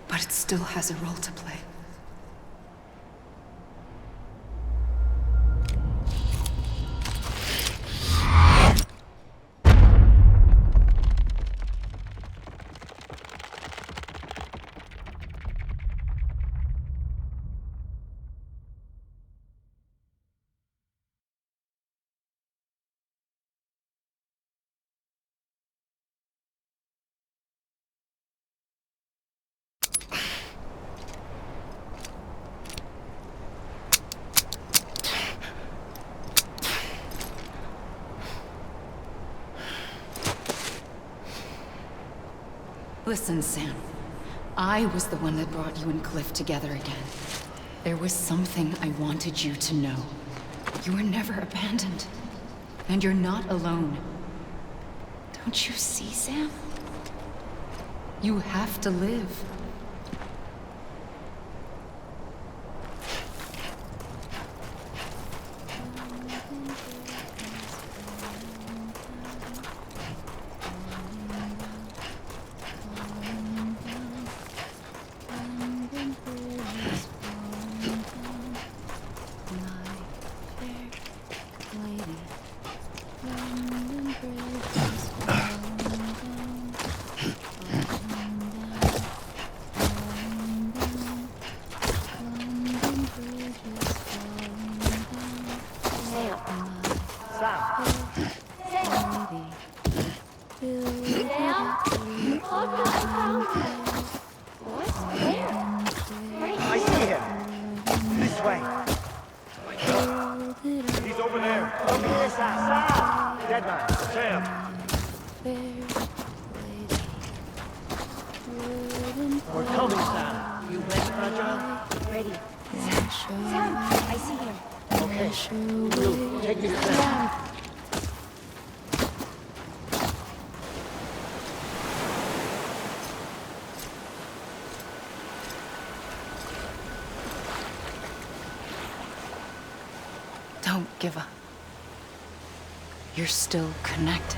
but it still has a role to play. Listen, Sam. I was the one that brought you and Cliff together again. There was something I wanted you to know. You were never abandoned. And you're not alone. Don't you see, Sam? You have to live. I see him. This way. He's over there. Look at this side. Dead man. Sam. We're coming, Sam. You ready, Fragile? Ready. Sam, I see him. Okay. Blue, take me to Sam. Don't give up. You're still connected.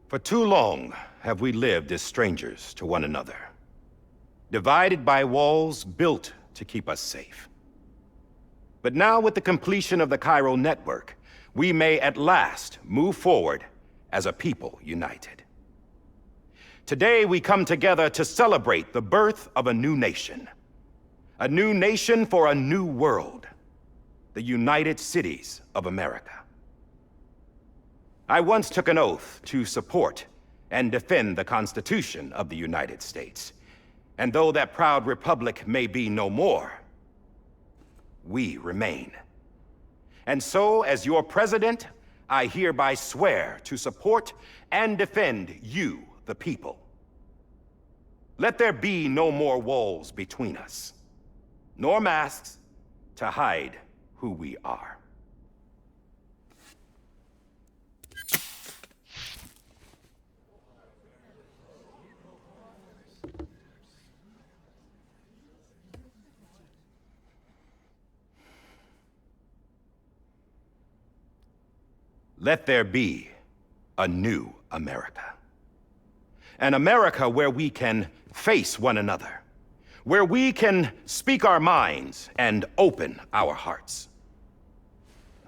For too long have we lived as strangers to one another, divided by walls built to keep us safe. But now, with the completion of the Chiral Network, we may at last move forward as a people united. Today we come together to celebrate the birth of a new nation for a new world, the United Cities of America. I once took an oath to support and defend the Constitution of the United States. And though that proud republic may be no more, we remain. And so, as your president, I hereby swear to support and defend you, the people. Let there be no more walls between us, nor masks to hide who we are. Let there be a new America. An America where we can face one another, where we can speak our minds and open our hearts.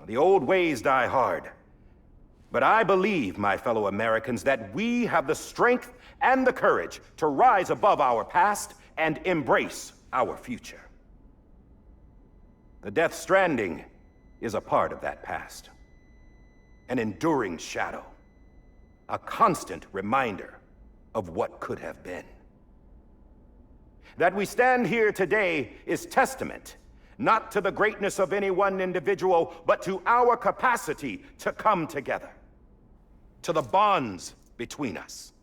The old ways die hard, but I believe, my fellow Americans, that we have the strength and the courage to rise above our past and embrace our future. The Death Stranding is a part of that past. An enduring shadow. A constant reminder of what could have been. That we stand here today is testament, not to the greatness of any one individual, but to our capacity to come together. To the bonds between us.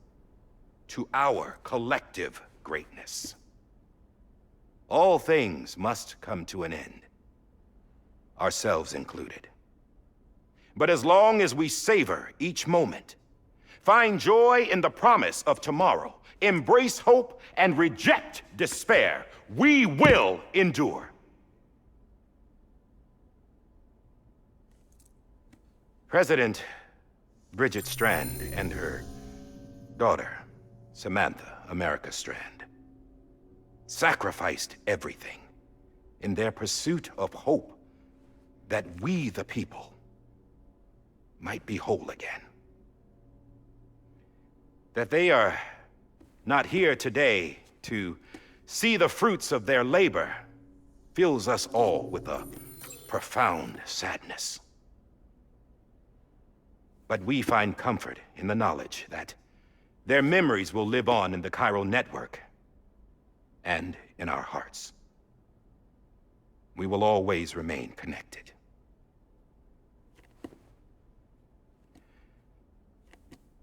To our collective greatness. All things must come to an end. Ourselves included. But as long as we savor each moment, find joy in the promise of tomorrow, embrace hope, and reject despair, we will endure. President Bridget Strand and her daughter, Samantha America Strand, sacrificed everything in their pursuit of hope that we, the people, might be whole again. That they are not here today to see the fruits of their labor fills us all with a profound sadness. But we find comfort in the knowledge that their memories will live on in the Chiral Network and in our hearts. We will always remain connected.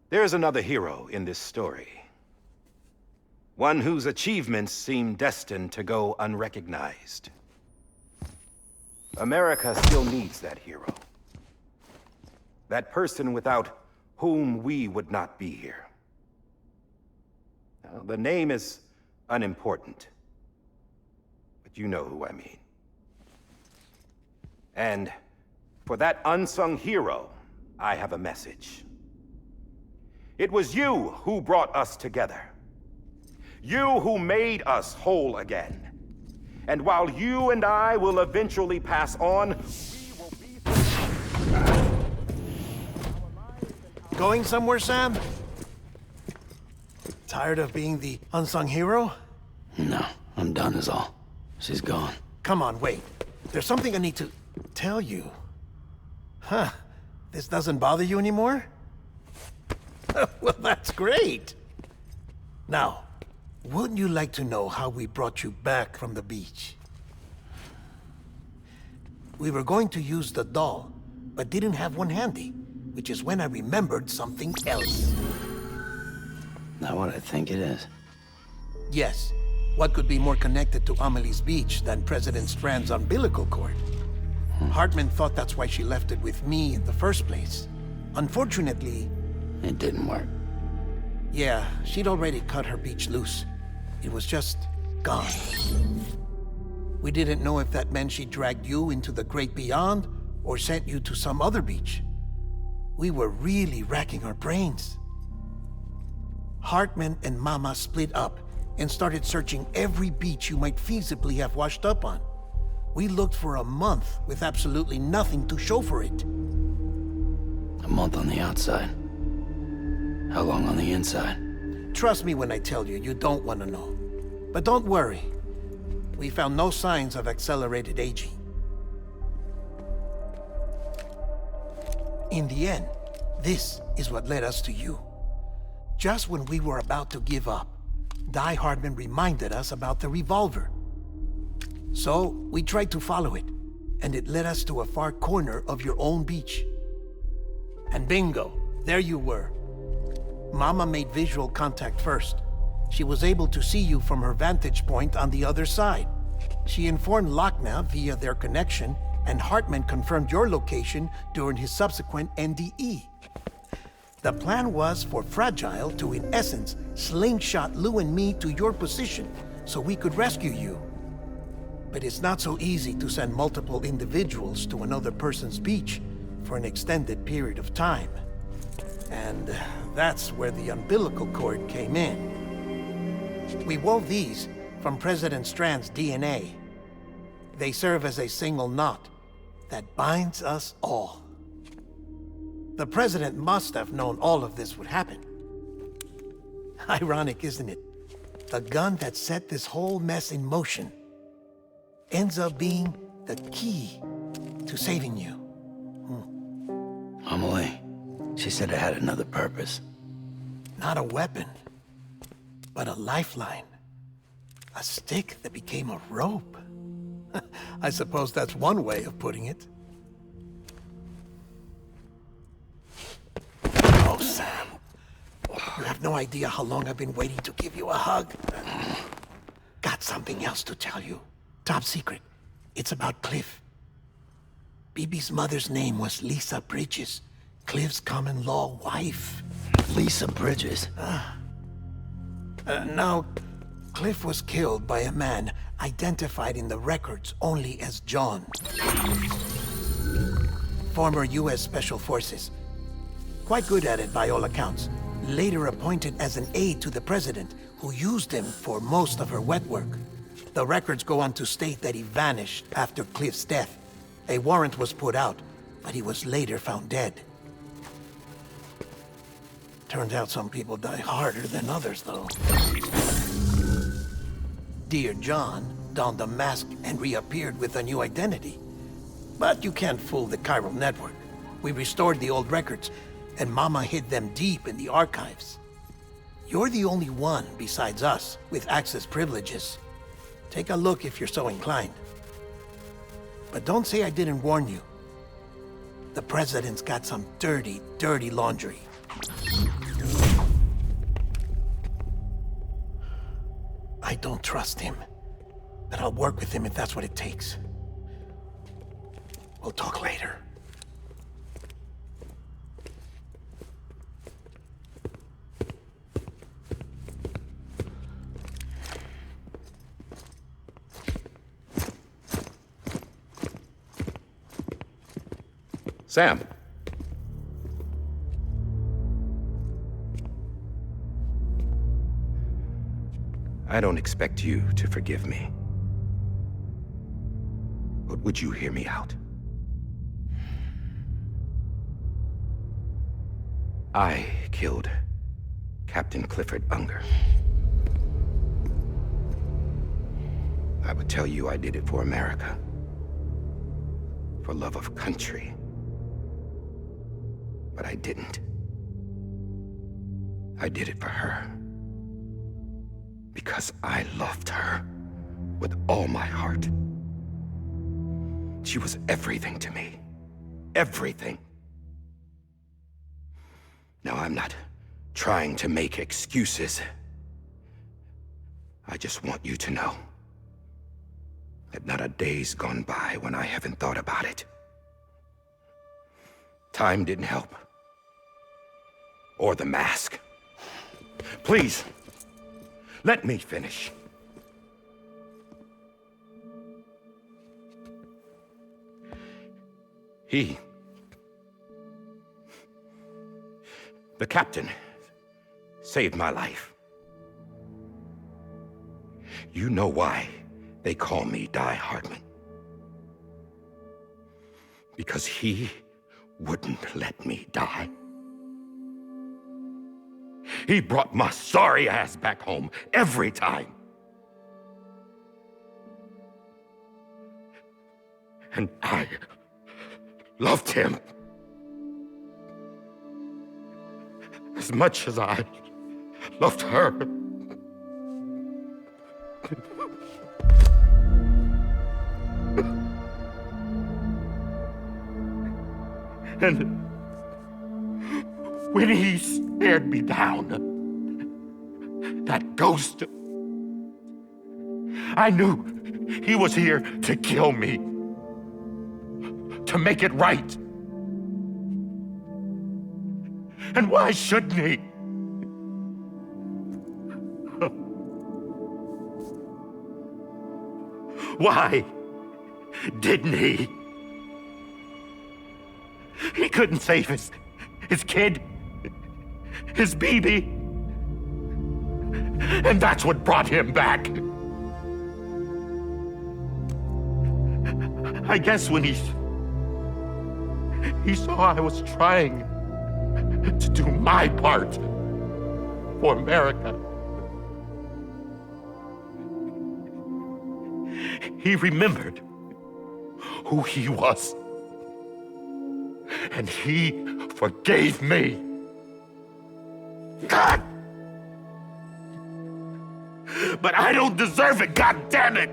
There's another hero in this story. One whose achievements seem destined to go unrecognized. America still needs that hero. That person without whom we would not be here. Now, the name is unimportant, but you know who I mean. And for that unsung hero, I have a message. It was you who brought us together. You who made us whole again. And while you and I will eventually pass on, we will be... Going somewhere, Sam? Tired of being the unsung hero? No, I'm done is all. She's gone. Come on, wait. There's something I need to tell you. Huh. This doesn't bother you anymore? Well, that's great. Now, wouldn't you like to know how we brought you back from the beach? We were going to use the doll, but didn't have one handy, which is when I remembered something else. Not what I think it is. Yes. What could be more connected to Amelie's beach than President Strand's umbilical cord? Hartman thought that's why she left it with me in the first place. Unfortunately... It didn't work. Yeah, she'd already cut her beach loose. It was just gone. We didn't know if that meant she dragged you into the great beyond or sent you to some other beach. We were really racking our brains. Hartman and Mama split up and started searching every beach you might feasibly have washed up on. We looked for a month with absolutely nothing to show for it. A month on the outside. How long on the inside? Trust me when I tell you, you don't want to know. But don't worry. We found no signs of accelerated aging. In the end, this is what led us to you. Just when we were about to give up, Die Hardman reminded us about the revolver. So, we tried to follow it, and it led us to a far corner of your own beach. And bingo, there you were. Mama made visual contact first. She was able to see you from her vantage point on the other side. She informed Lochna via their connection, and Hartman confirmed your location during his subsequent NDE. The plan was for Fragile to, in essence, slingshot Lou and me to your position so we could rescue you. But it's not so easy to send multiple individuals to another person's beach for an extended period of time. And that's where the umbilical cord came in. We wove these from President Strand's DNA. They serve as a single knot that binds us all. The President must have known all of this would happen. Ironic, isn't it? the gun that set this whole mess in motion, ends up being the key to saving you. Amelie, she said it had another purpose. Not a weapon, but a lifeline. A stick that became a rope. I suppose that's one way of putting it. Oh, Sam. You have no idea how long I've been waiting to give you a hug. Got something else to tell you. Top secret. It's about Cliff. Bibi's mother's name was Lisa Bridges, Cliff's common-law wife. Lisa Bridges? Now, Cliff was killed by a man identified in the records only as John. Former U.S. Special Forces. Quite good at it by all accounts. Later appointed as an aide to the president, who used him for most of her wet work. The records go on to state that he vanished after Cliff's death. A warrant was put out, but he was later found dead. Turns out some people die harder than others, though. Dear John donned a mask and reappeared with a new identity. But you can't fool the Chiral Network. We restored the old records, and Mama hid them deep in the archives. You're the only one besides us with access privileges. Take a look if you're so inclined. But don't say I didn't warn you. The president's got some dirty, dirty laundry. I don't trust him, but I'll work with him if that's what it takes. We'll talk later. Sam. I don't expect you to forgive me. But would you hear me out? I killed Captain Clifford Unger. I would tell you I did it for America. For love of country. But I didn't. I did it for her. Because I loved her with all my heart. She was everything to me. Everything. Now, I'm not trying to make excuses. I just want you to know that not a day's gone by when I haven't thought about it. Time didn't help. Or the mask. Please, let me finish. The captain, saved my life. You know why they call me Die Hardman. Because he wouldn't let me die. He brought my sorry ass back home every time. And I loved him as much as I loved her. And when he stared me down, that ghost, I knew he was here to kill me, to make it right. And why shouldn't he? Why didn't he? He couldn't save his kid, his baby. And that's what brought him back. I guess when he saw I was trying to do my part for America, he remembered who he was. And he forgave me. God! But I don't deserve it, God damn it!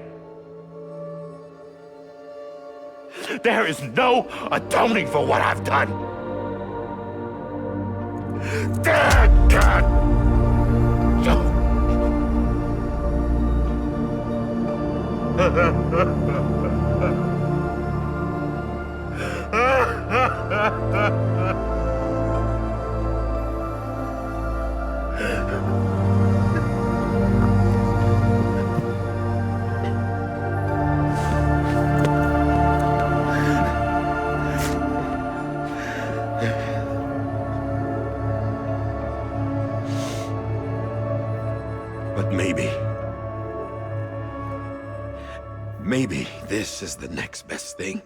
There is no atoning for what I've done. Dad, God! But maybe this is the next best thing.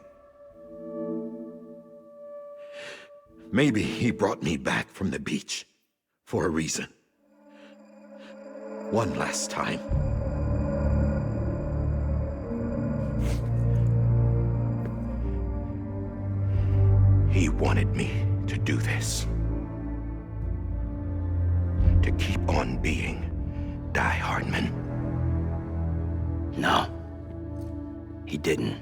Maybe he brought me back from the beach for a reason. One last time. He wanted me to do this. To keep on being Die Hardman. No. He didn't.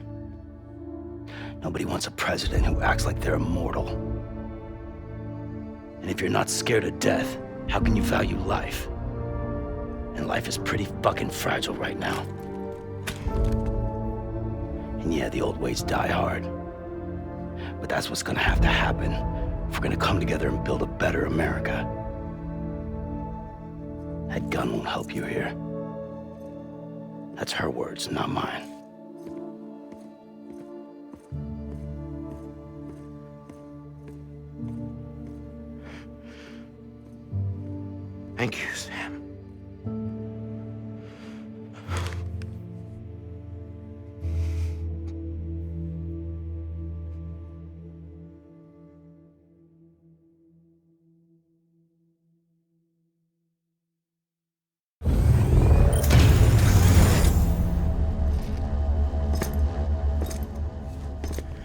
Nobody wants a president who acts like they're immortal. And if you're not scared of death, how can you value life? And life is pretty fucking fragile right now. And yeah, the old ways die hard. But that's what's gonna have to happen if we're gonna come together and build a better America. That gun won't help you here. That's her words, not mine. Thank you, Sam.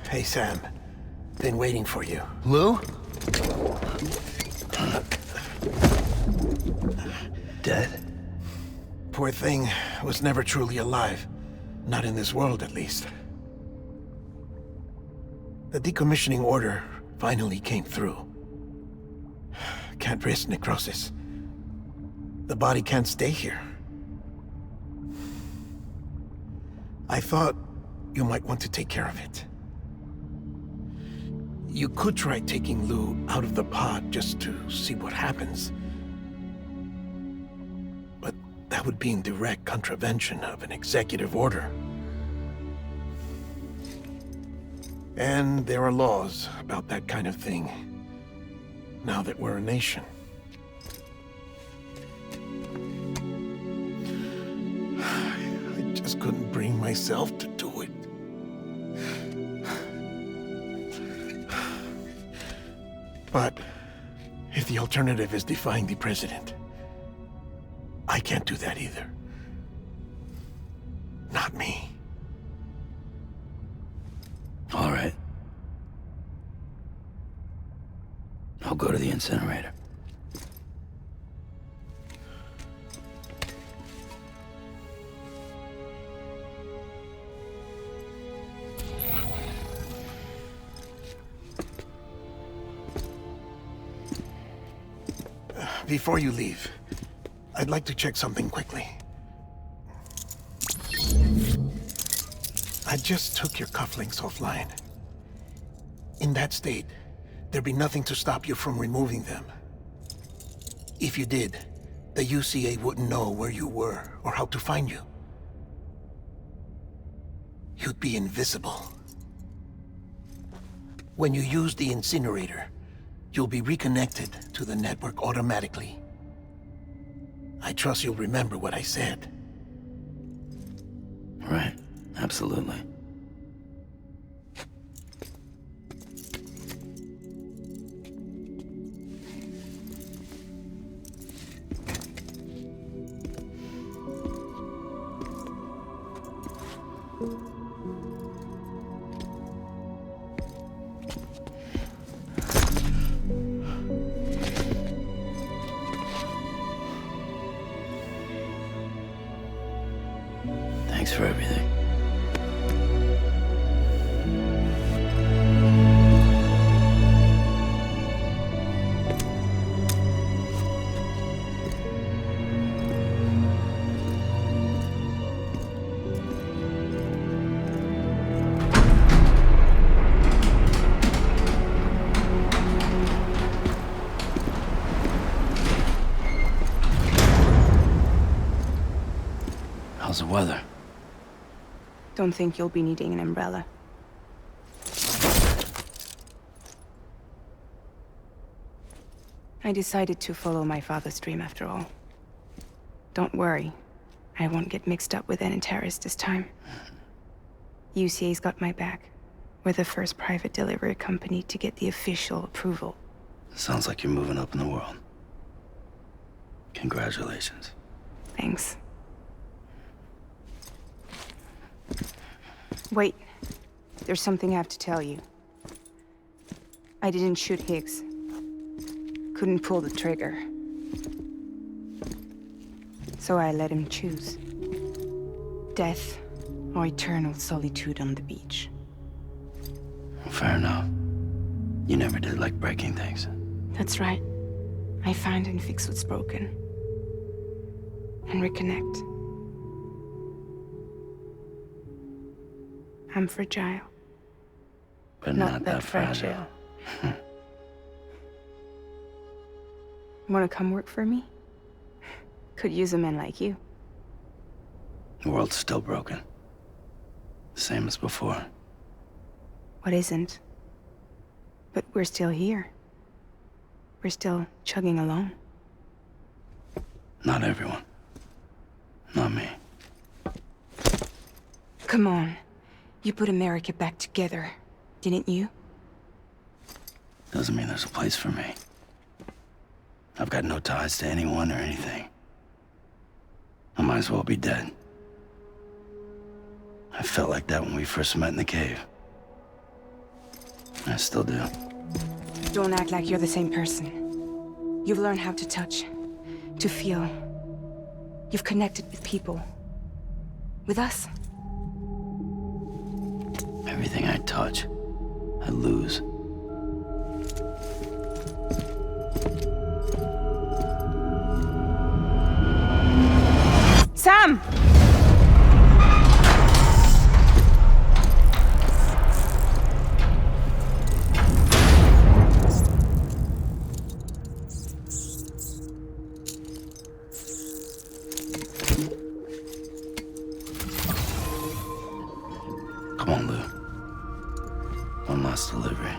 Hey, Sam. Been waiting for you. Lou? Dead? Poor thing was never truly alive. Not in this world, at least. The decommissioning order finally came through. Can't risk necrosis. The body can't stay here. I thought you might want to take care of it. You could try taking Lou out of the pod just to see what happens. But that would be in direct contravention of an executive order. And there are laws about that kind of thing, now that we're a nation. I just couldn't bring myself to do it. But if the alternative is defying the president, I can't do that either. Not me. All right. I'll go to the incinerator. Before you leave, I'd like to check something quickly. I just took your cufflinks offline. In that state, there'd be nothing to stop you from removing them. If you did, the UCA wouldn't know where you were or how to find you. You'd be invisible. When you use the incinerator, you'll be reconnected to the network automatically. I trust you'll remember what I said. Right, absolutely. weather? Don't think you'll be needing an umbrella. I decided to follow my father's dream after all. Don't worry. I won't get mixed up with any terrorists this time. UCA's got my back. We're the first private delivery company to get the official approval. Sounds like you're moving up in the world. Congratulations. Thanks. Wait. There's something I have to tell you. I didn't shoot Higgs. Couldn't pull the trigger. So I let him choose. Death or eternal solitude on the beach. Fair enough. You never did like breaking things. That's right. I find and fix what's broken. And reconnect. I'm fragile. But not that fragile. Wanna come work for me? Could use a man like you. The world's still broken. Same as before. What isn't? But we're still here. We're still chugging along. Not everyone. Not me. Come on. You put America back together, didn't you? Doesn't mean there's a place for me. I've got no ties to anyone or anything. I might as well be dead. I felt like that when we first met in the cave. I still do. Don't act like you're the same person. You've learned how to touch, to feel. You've connected with people. With us. Everything I touch, I lose. Sam! Come on, Lou. One last delivery.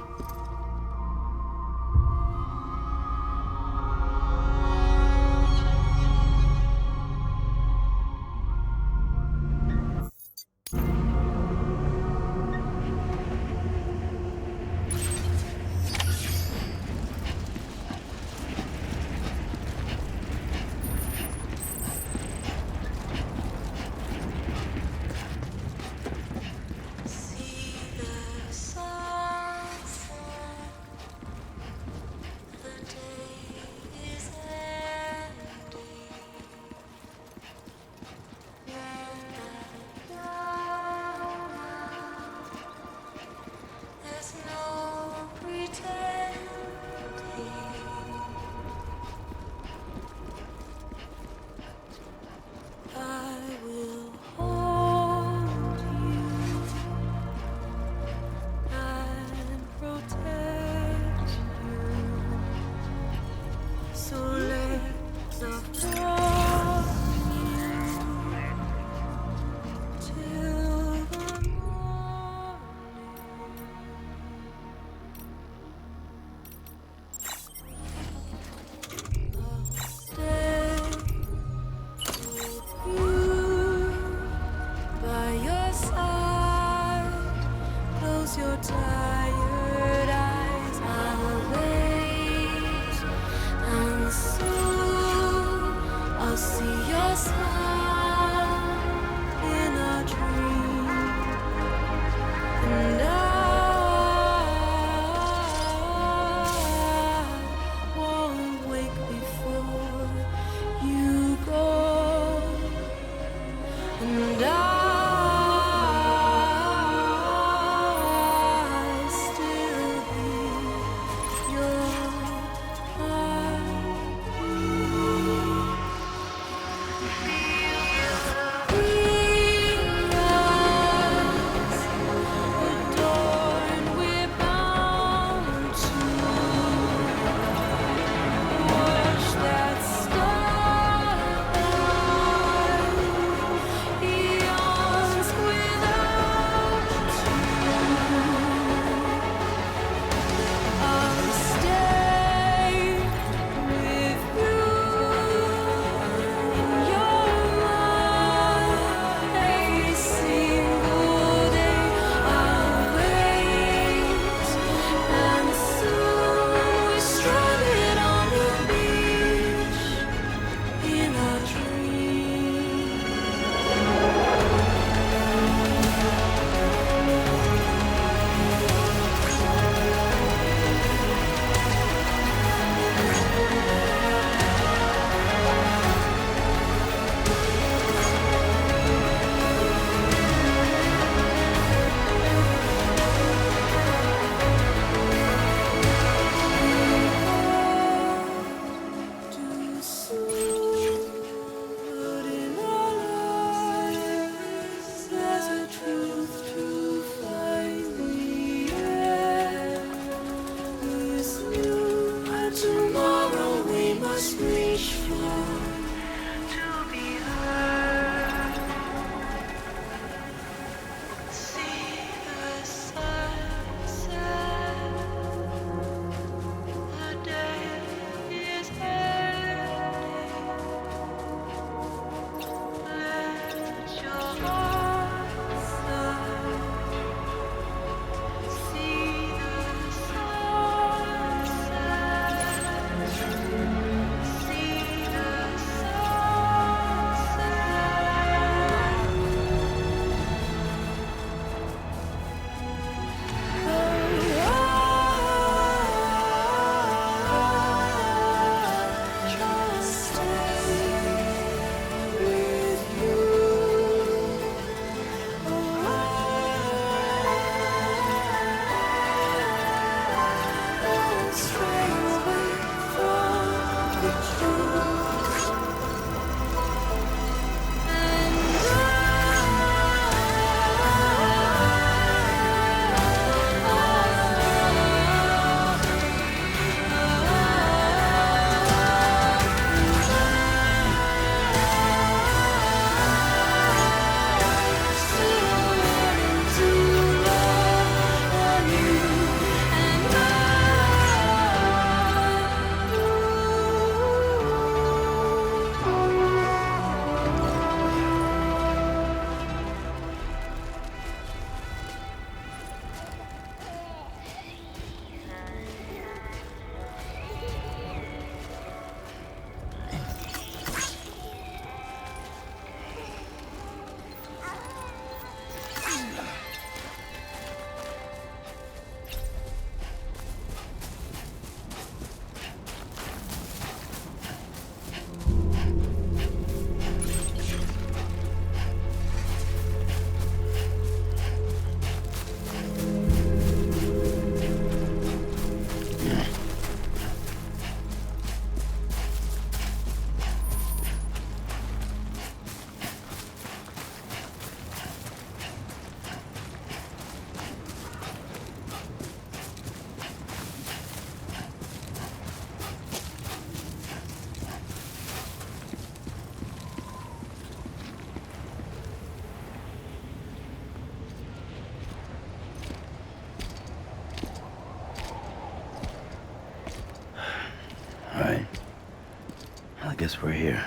guess we're here.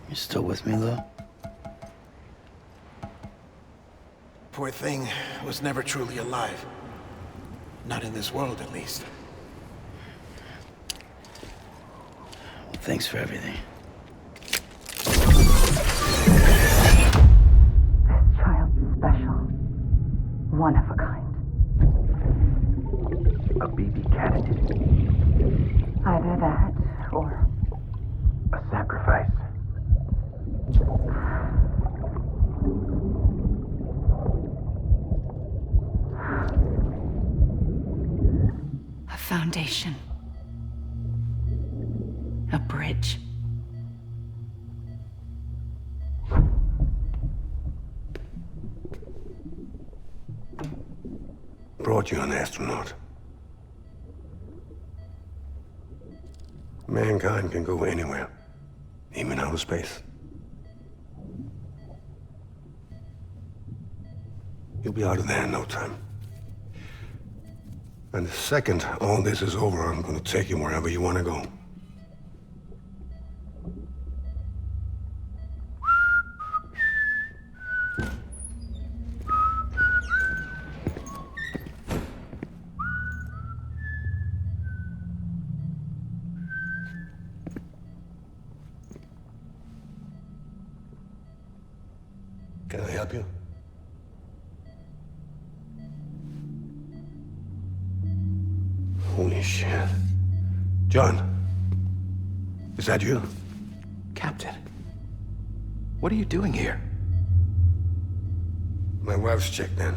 You still with me, though? Poor thing was never truly alive. Not in this world, at least. Well, thanks for everything. This child's special. One of a kind. A BB candidate. Either that, or a sacrifice. A foundation. A bridge. Brought you an astronaut. Mankind can go anywhere, even outer space. You'll be out of there in no time. And the second all this is over, I'm gonna take you wherever you wanna go. Can I help you? Holy shit. John, is that you? Captain, what are you doing here? My wife's checked in.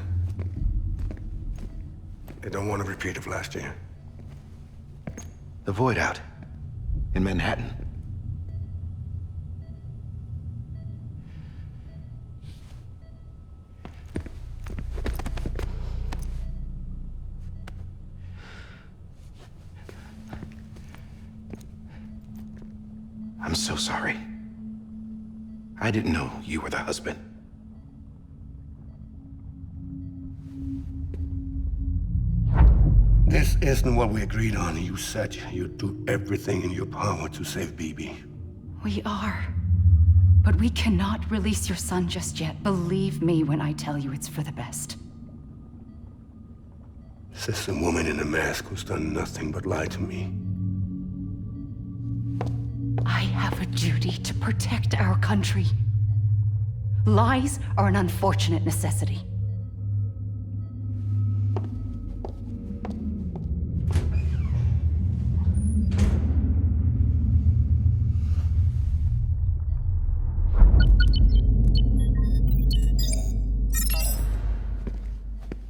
They don't want a repeat of last year. The Void out in Manhattan. I'm so sorry. I didn't know you were the husband. This isn't what we agreed on. You said you'd do everything in your power to save BB. We are. But we cannot release your son just yet. Believe me when I tell you it's for the best. This is a woman in a mask who's done nothing but lie to me. I have a duty to protect our country. Lies are an unfortunate necessity.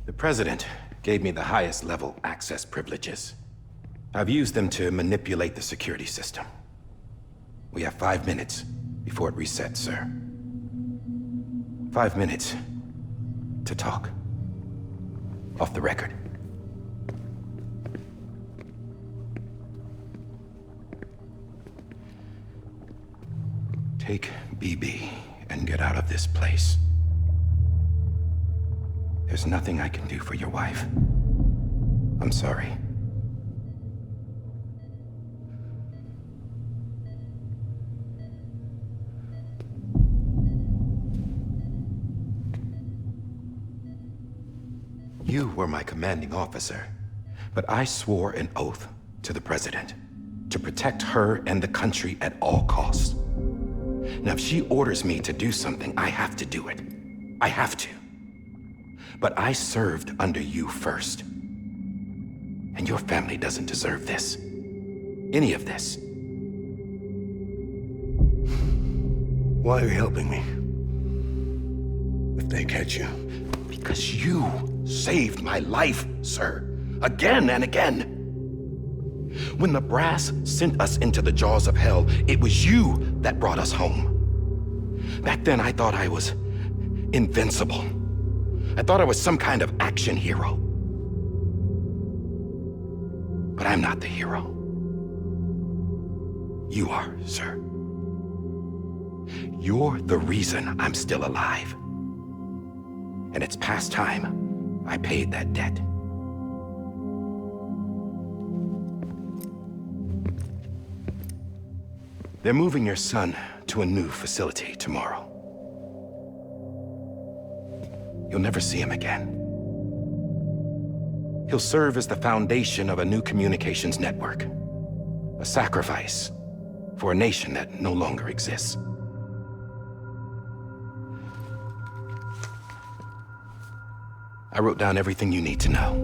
The President gave me the highest level access privileges. I've used them to manipulate the security system. We have 5 minutes before it resets, sir. 5 minutes to talk. Off the record. Take BB and get out of this place. There's nothing I can do for your wife. I'm sorry. You were my commanding officer, but I swore an oath to the President to protect her and the country at all costs. Now, if she orders me to do something, I have to do it. I have to. But I served under you first. And your family doesn't deserve this. Any of this. Why are you helping me? If they catch you. Because you saved my life, sir. Again and again. When the brass sent us into the jaws of hell, it was you that brought us home. Back then, I thought I was invincible. I thought I was some kind of action hero. But I'm not the hero. You are, sir. You're the reason I'm still alive. And it's past time I paid that debt. They're moving your son to a new facility tomorrow. You'll never see him again. He'll serve as the foundation of a new communications network. A sacrifice for a nation that no longer exists. I wrote down everything you need to know.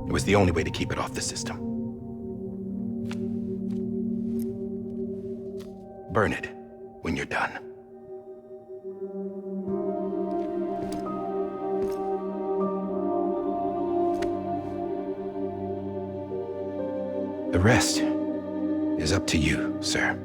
It was the only way to keep it off the system. Burn it when you're done. The rest is up to you, sir.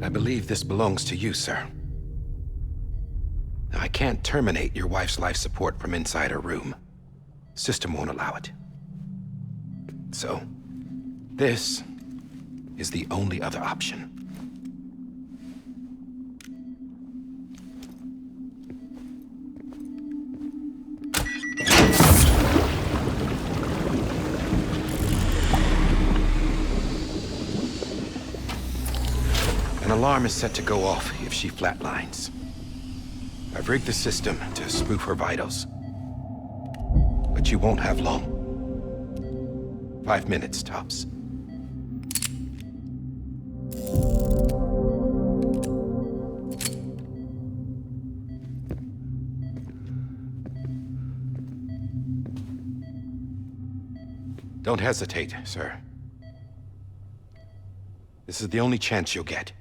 I believe this belongs to you, sir. Now, I can't terminate your wife's life support from inside her room. System won't allow it. So, this is the only other option. An alarm is set to go off if she flatlines. I've rigged the system to spoof her vitals. But you won't have long. 5 minutes, tops. Don't hesitate, sir. This is the only chance you'll get.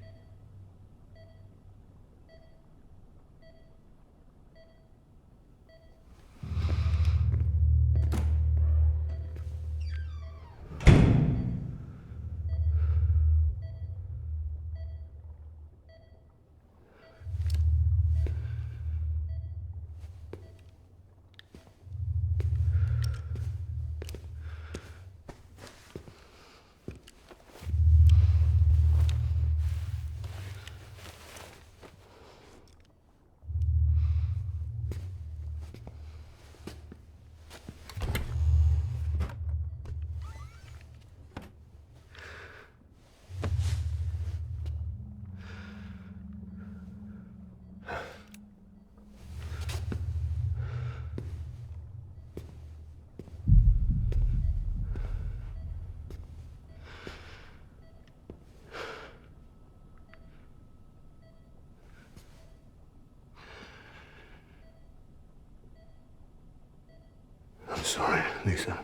I'm sorry, Lisa.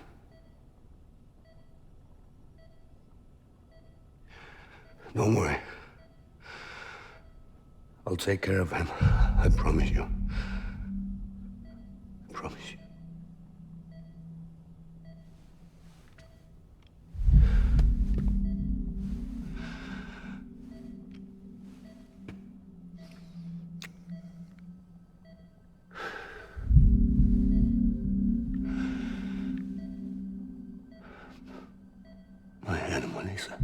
Don't worry. I'll take care of him. I promise you. I promise you. My animal, Lisa.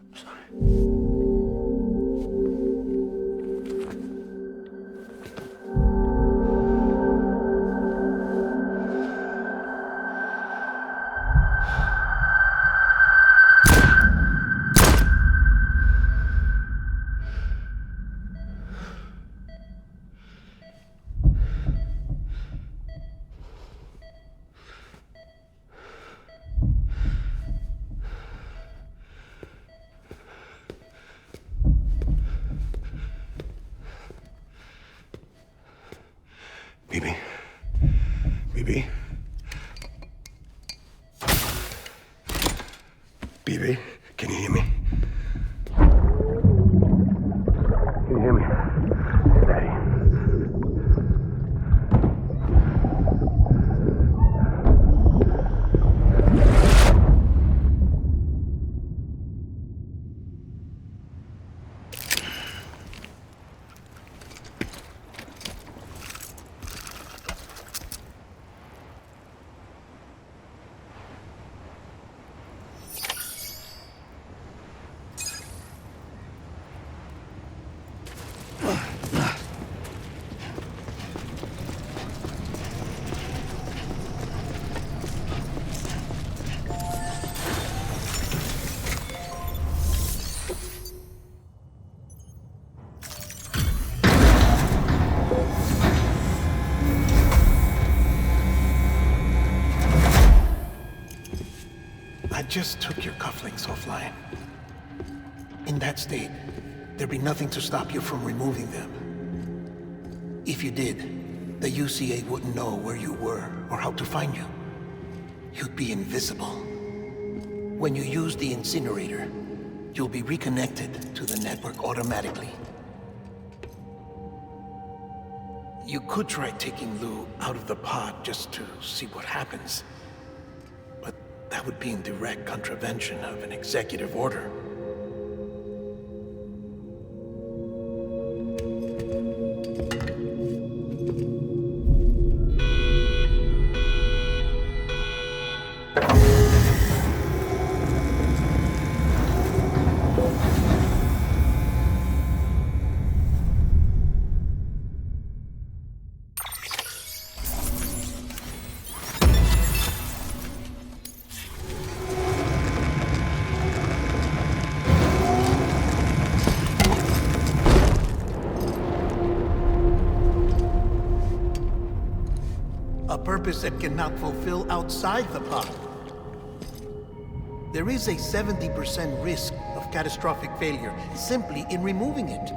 I'm sorry. Bibi? Bibi? Bibi, can you hear me? Can you hear me? Daddy. just took your cufflinks offline. In that state, there'd be nothing to stop you from removing them. If you did, the UCA wouldn't know where you were or how to find you. You'd be invisible. When you use the incinerator, you'll be reconnected to the network automatically. You could try taking Lou out of the pod just to see what happens. But that would be in direct contravention of an executive order. A purpose that cannot fulfill outside the pod. There is a 70% risk of catastrophic failure simply in removing it.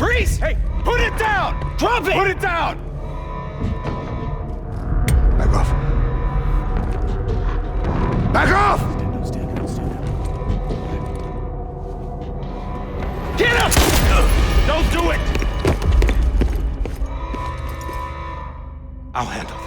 Freeze! Hey, put it down! Drop it! Put it down! Back off. Back off! Get up! Don't do it! I'll handle this.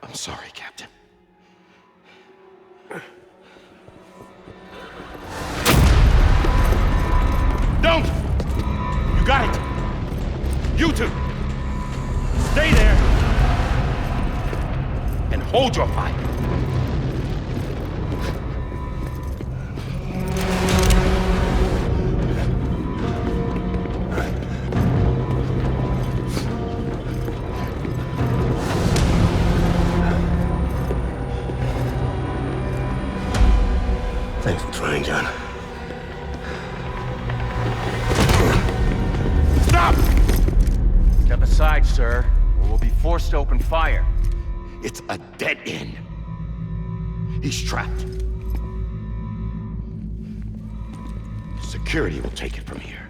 I'm sorry, Captain. Don't! You got it! You two! Stay Hold your fire. Thanks for trying, John. Stop! Step aside, sir, or we'll be forced to open fire. It's a dead end. He's trapped. Security will take it from here.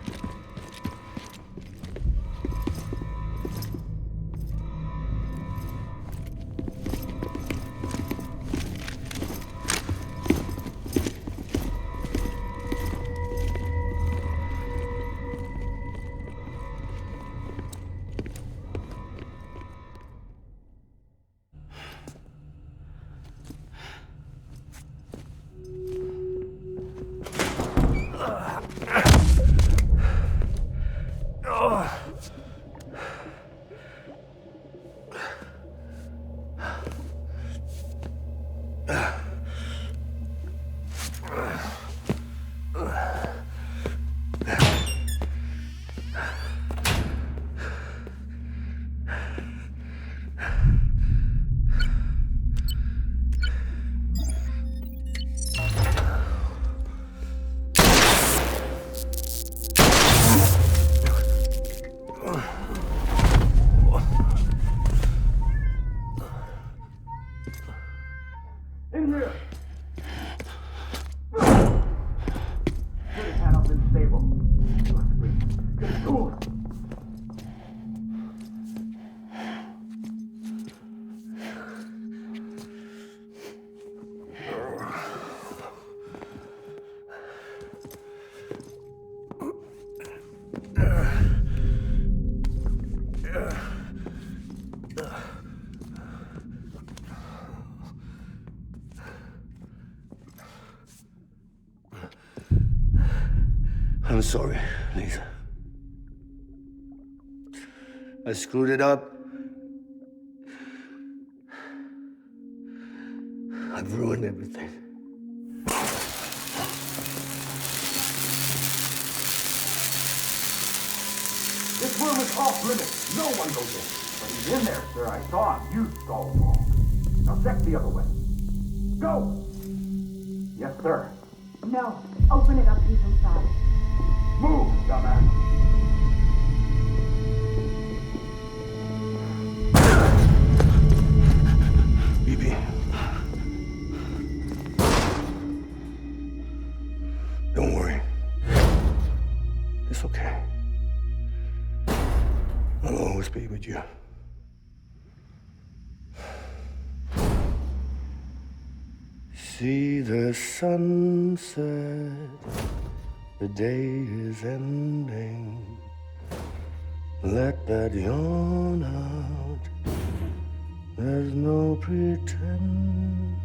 In here! Good panel's unstable. Get the tools! I'm sorry, Lisa. I screwed it up. I've ruined everything. This room is off limits. No one goes in. But he's in there, sir. I saw him. You stalled wrong. Now check the other way. Go! Yes, sir. No. Open it up. He's inside. Move, dumbass. BB. Don't worry. It's okay. I'll always be with you. See the sunset, the day is ending. Let that yawn out, there's no pretending.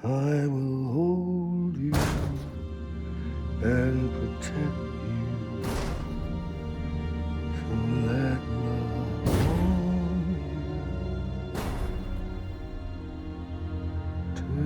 I will hold you and protect you. So let love warm you till the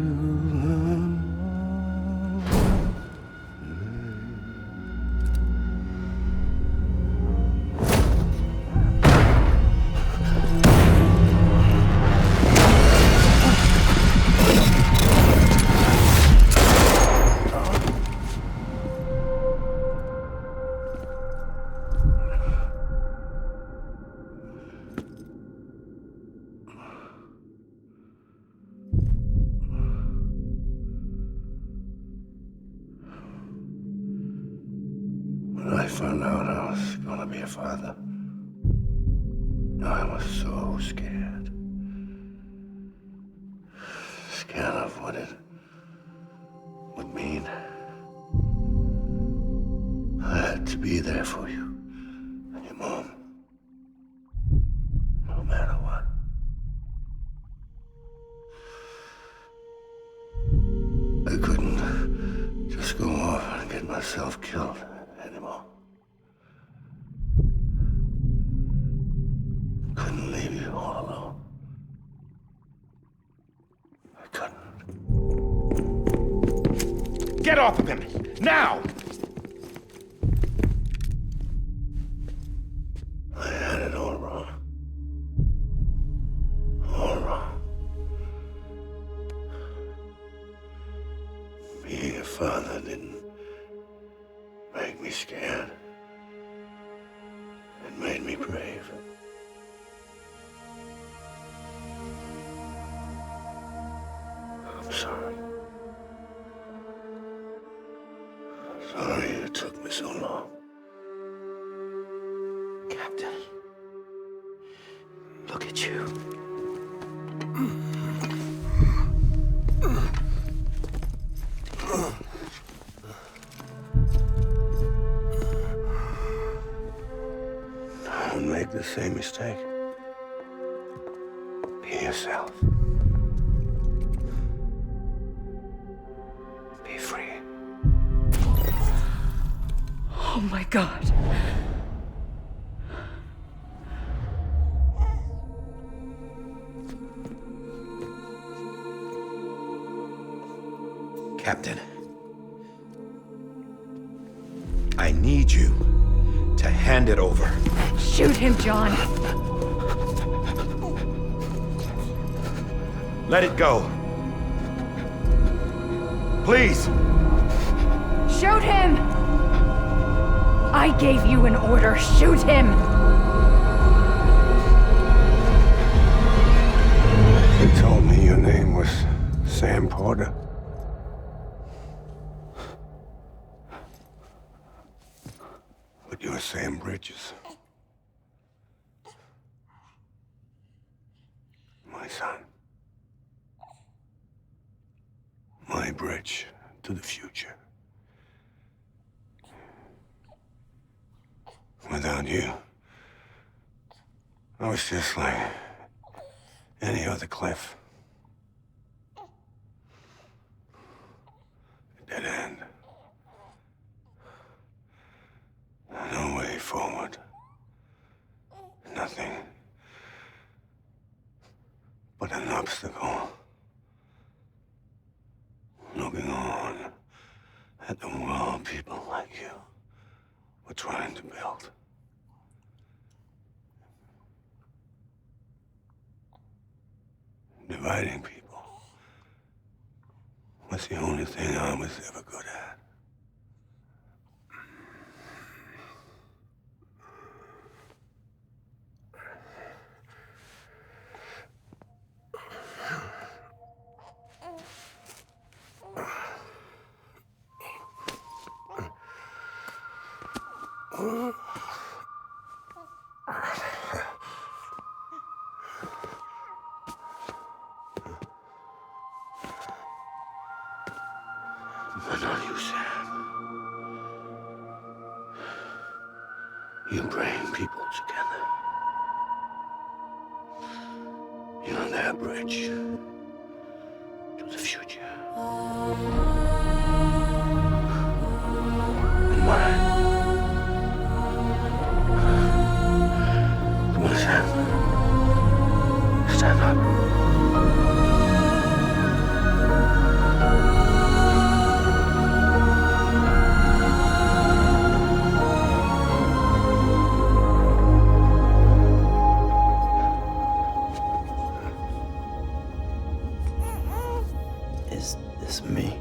When I found out I was gonna be a father, I was so scared. Scared of what it would mean. I had to be there for you and your mom, no matter what. I couldn't just go off and get myself killed anymore. couldn't leave you all alone. I couldn't. Get off of him! Now! I had it all wrong. All wrong. Being a father didn't make me scared. It made me brave. I'm sorry. Sorry it took me so long. Captain, look at you. Don't make the same mistake. Be yourself. Be free. Oh my God. Captain, I need you to hand it over. Shoot him, John. Let it go. Please. Shoot him! I gave you an order. Shoot him! You told me your name was Sam Porter. But you're Sam Bridges. My son. My bridge to the future. Without you, I was just like any other Cliff. Dead end. No way forward. Nothing but an obstacle. Looking on at the world people like you were trying to build. Dividing people was the only thing I was ever good at. But not you, Sam. You bring people together. You're their bridge to the future. And mine. Come on, Sam. Stand up. Is this me?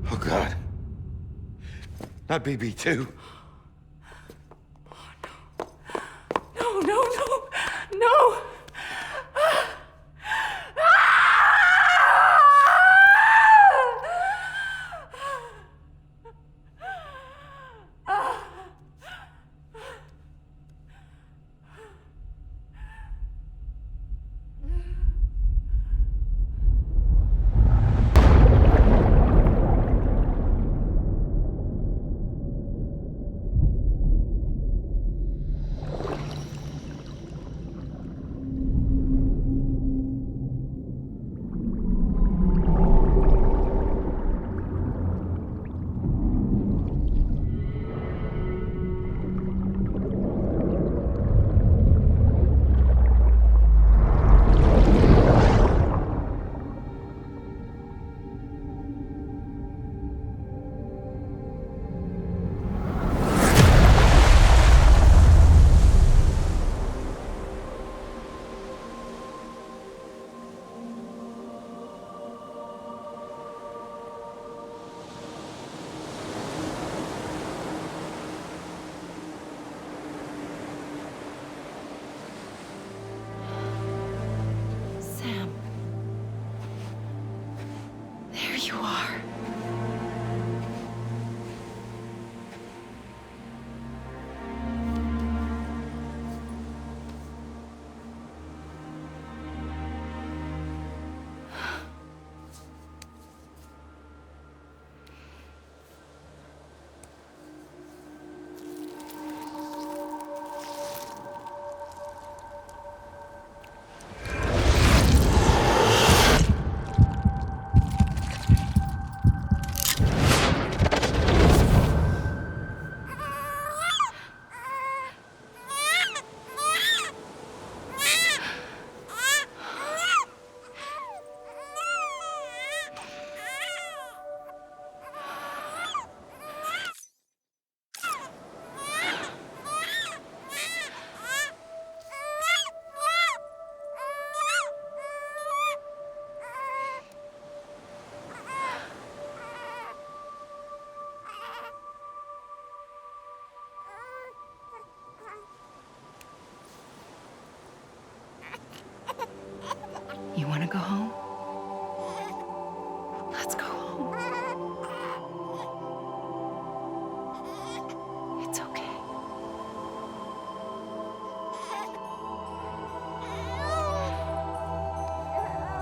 Oh, God. Not BB2. No, no, no, no! Ah!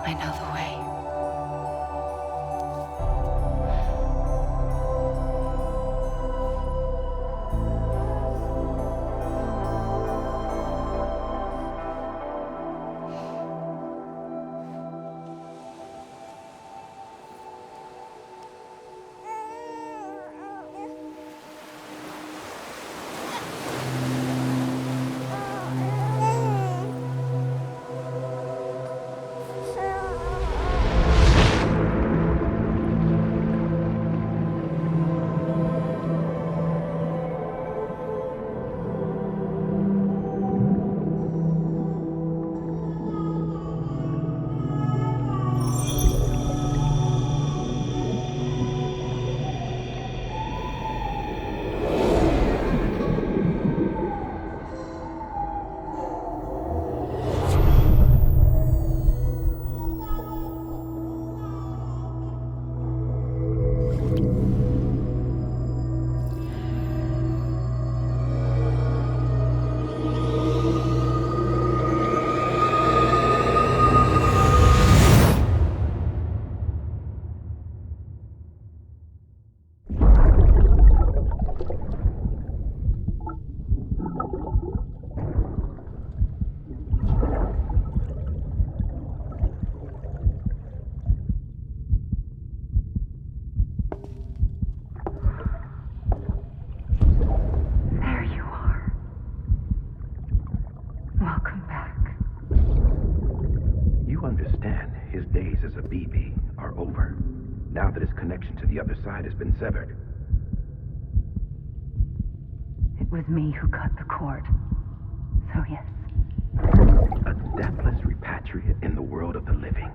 I know the way. Now that his connection to the other side has been severed. It was me who cut the cord. So yes. A deathless repatriate in the world of the living.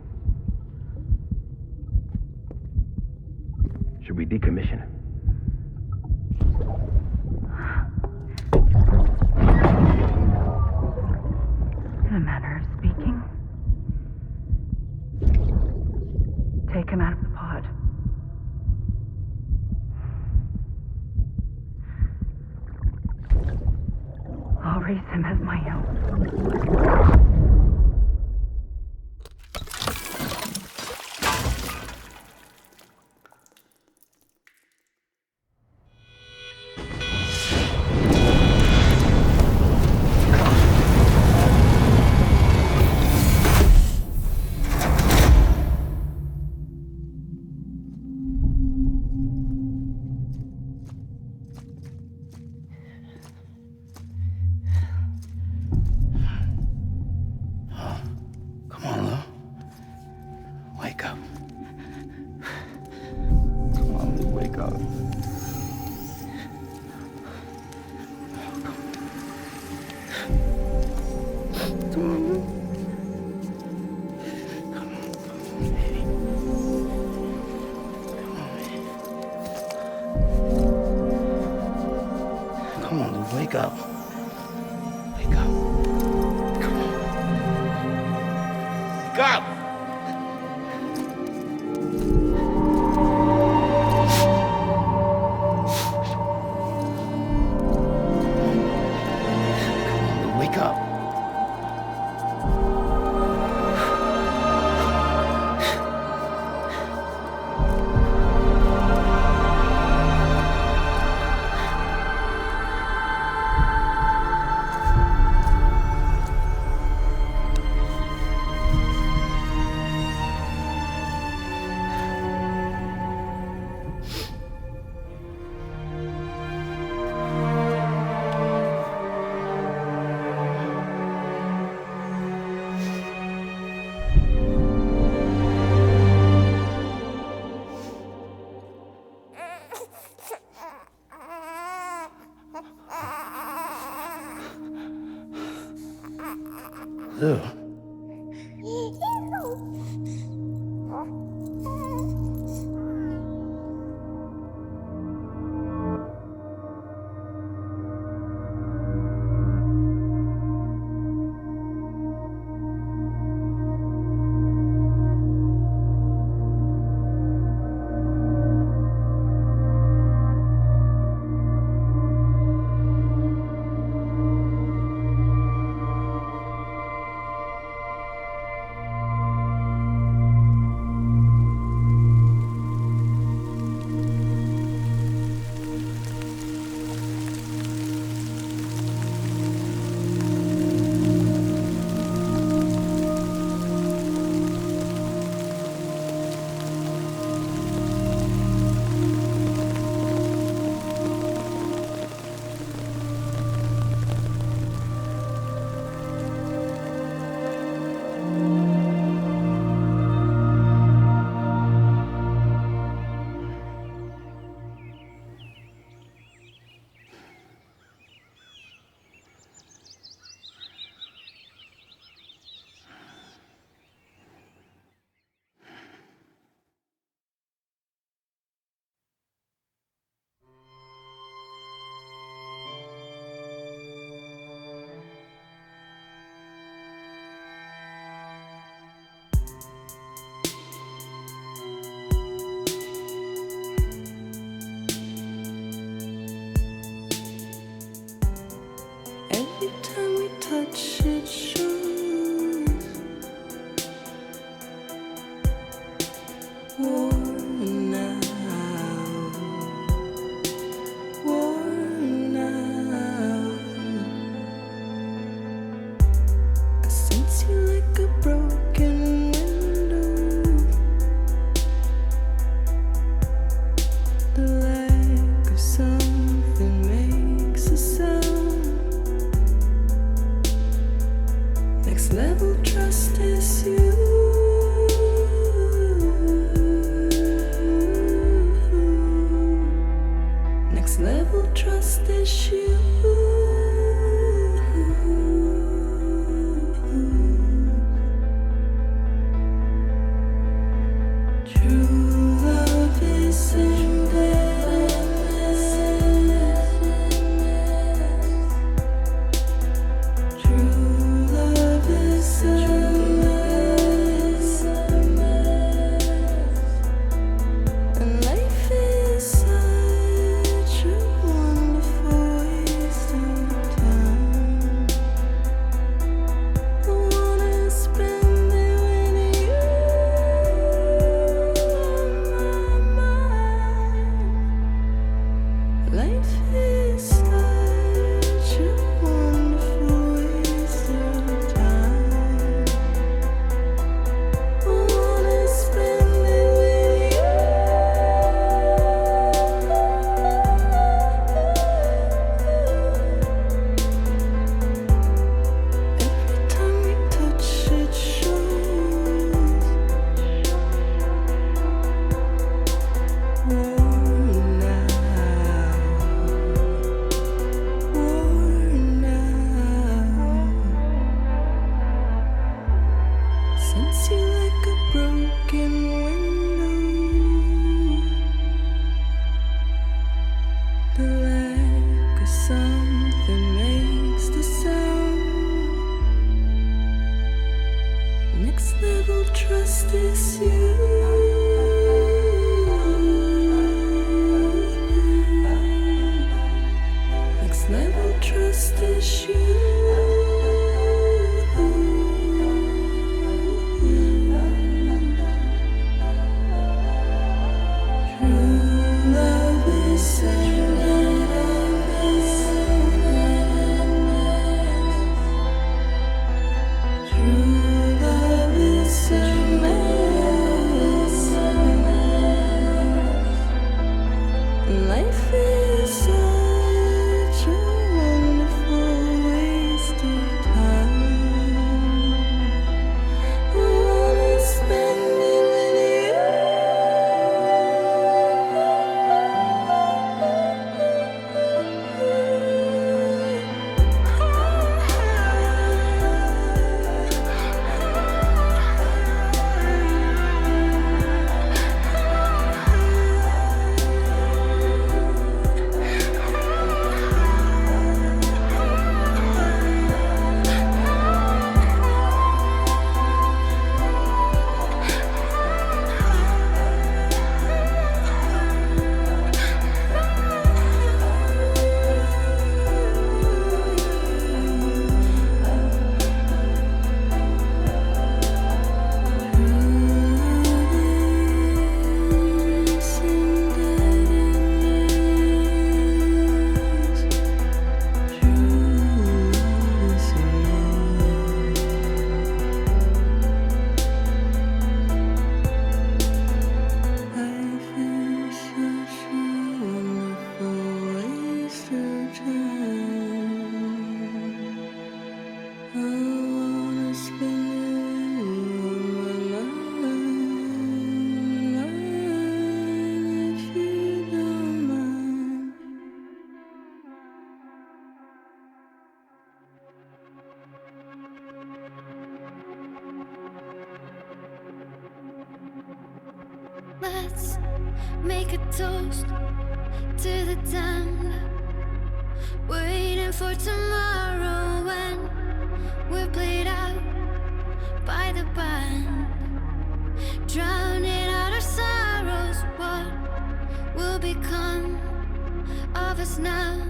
Should we decommission him? In a manner of speaking. Take him out of the pod. I'll raise him as my own. Wake up. Wake up. Come on. Wake up! Come on, wake up. Next level trust is you. Next level trust is you. Life is such a wonderful waste of time. I wanna spend it with Let's make a toast to the damned, waiting for tomorrow when we're played out by the band, drowning out our sorrows. What will become of us now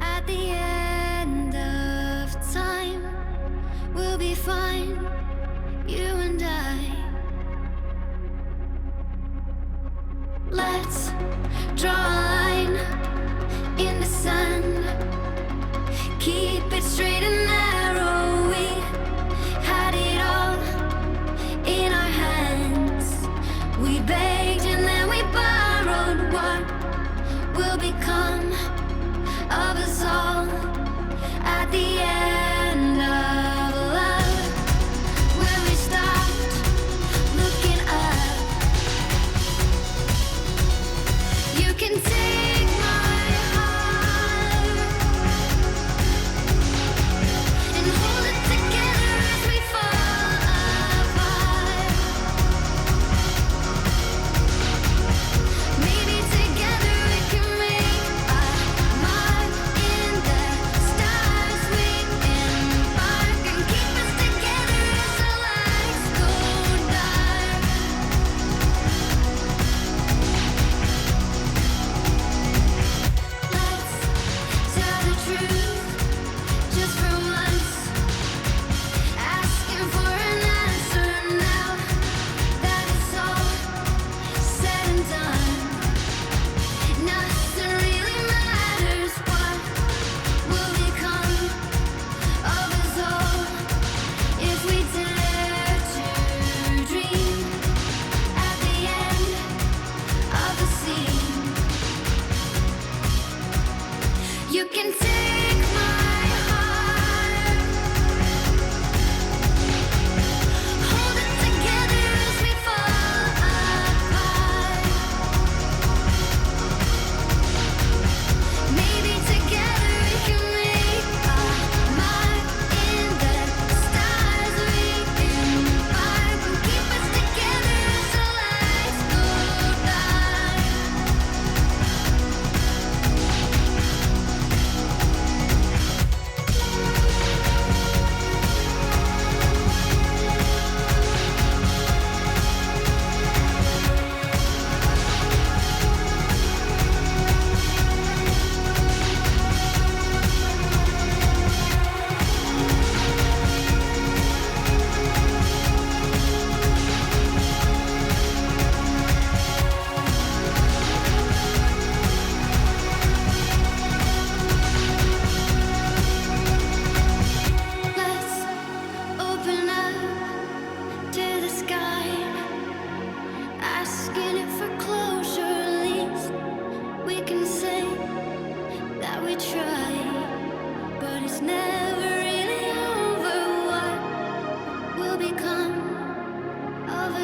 at the end of time? We'll be fine, you and I. Let's draw a line in the sand, keep it straight and narrow. We had it all in our hands. We begged and then we borrowed. What will become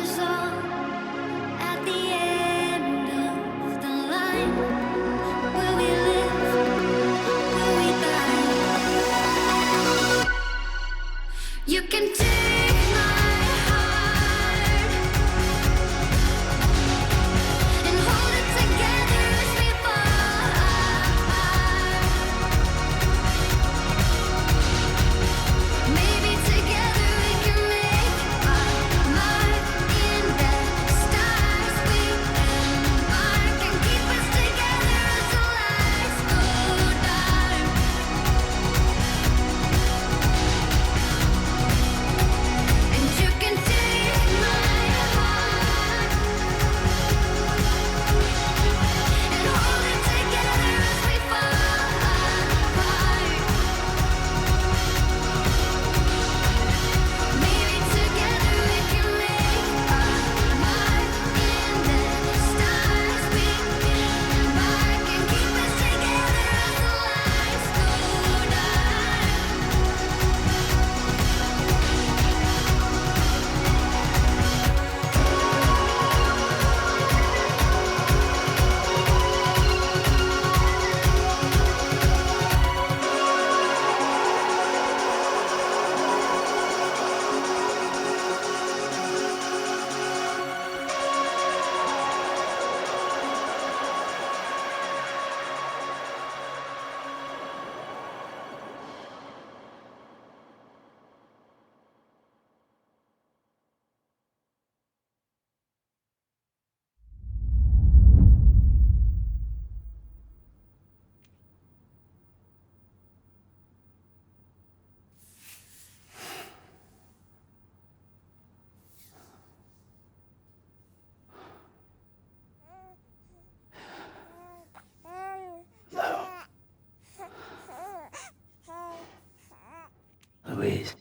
us all at the end of the line. Will we live? Will we die? You can take my heart and hold it together as we fall apart. Maybe together we can make our mark in the stars. We embark and keep us together until lights go dark. And you can take my heart and hold it together as we fall apart. Maybe together we can make our mark in the stars. We embark and keep us together until lights go Louise.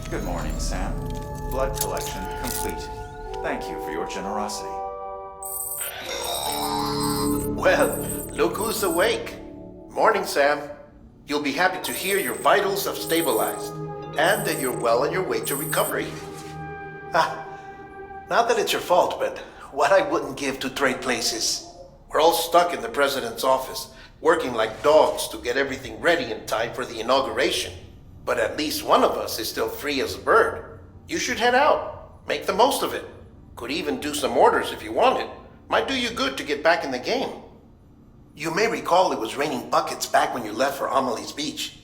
Good morning, Sam. Blood collection complete. Thank you for your generosity. Well, look who's awake. Morning, Sam. You'll be happy to hear your vitals have stabilized, and that you're well on your way to recovery. Not that it's your fault, but what I wouldn't give to trade places. We're all stuck in the president's office, working like dogs to get everything ready in time for the inauguration. But at least one of us is still free as a bird. You should head out. Make the most of it. Could even do some orders if you wanted. Might do you good to get back in the game. You may recall it was raining buckets back when you left for Amelie's Beach.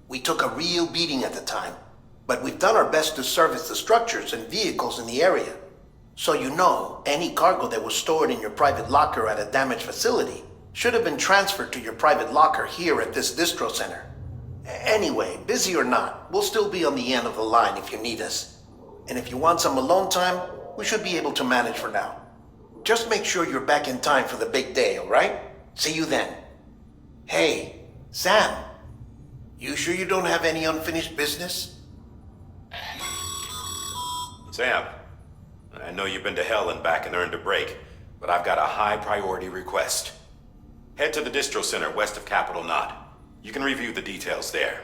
We took a real beating at the time, but we've done our best to service the structures and vehicles in the area. So you know, any cargo that was stored in your private locker at a damaged facility should have been transferred to your private locker here at this distro center. Anyway, busy or not, we'll still be on the end of the line if you need us. And if you want some alone time, we should be able to manage for now. Just make sure you're back in time for the big day, all right? See you then. Hey, Sam, you sure you don't have any unfinished business? Sam, I know you've been to hell and back and earned a break, but I've got a high priority request. Head to the distro center west of Capitol Knot. You can review the details there.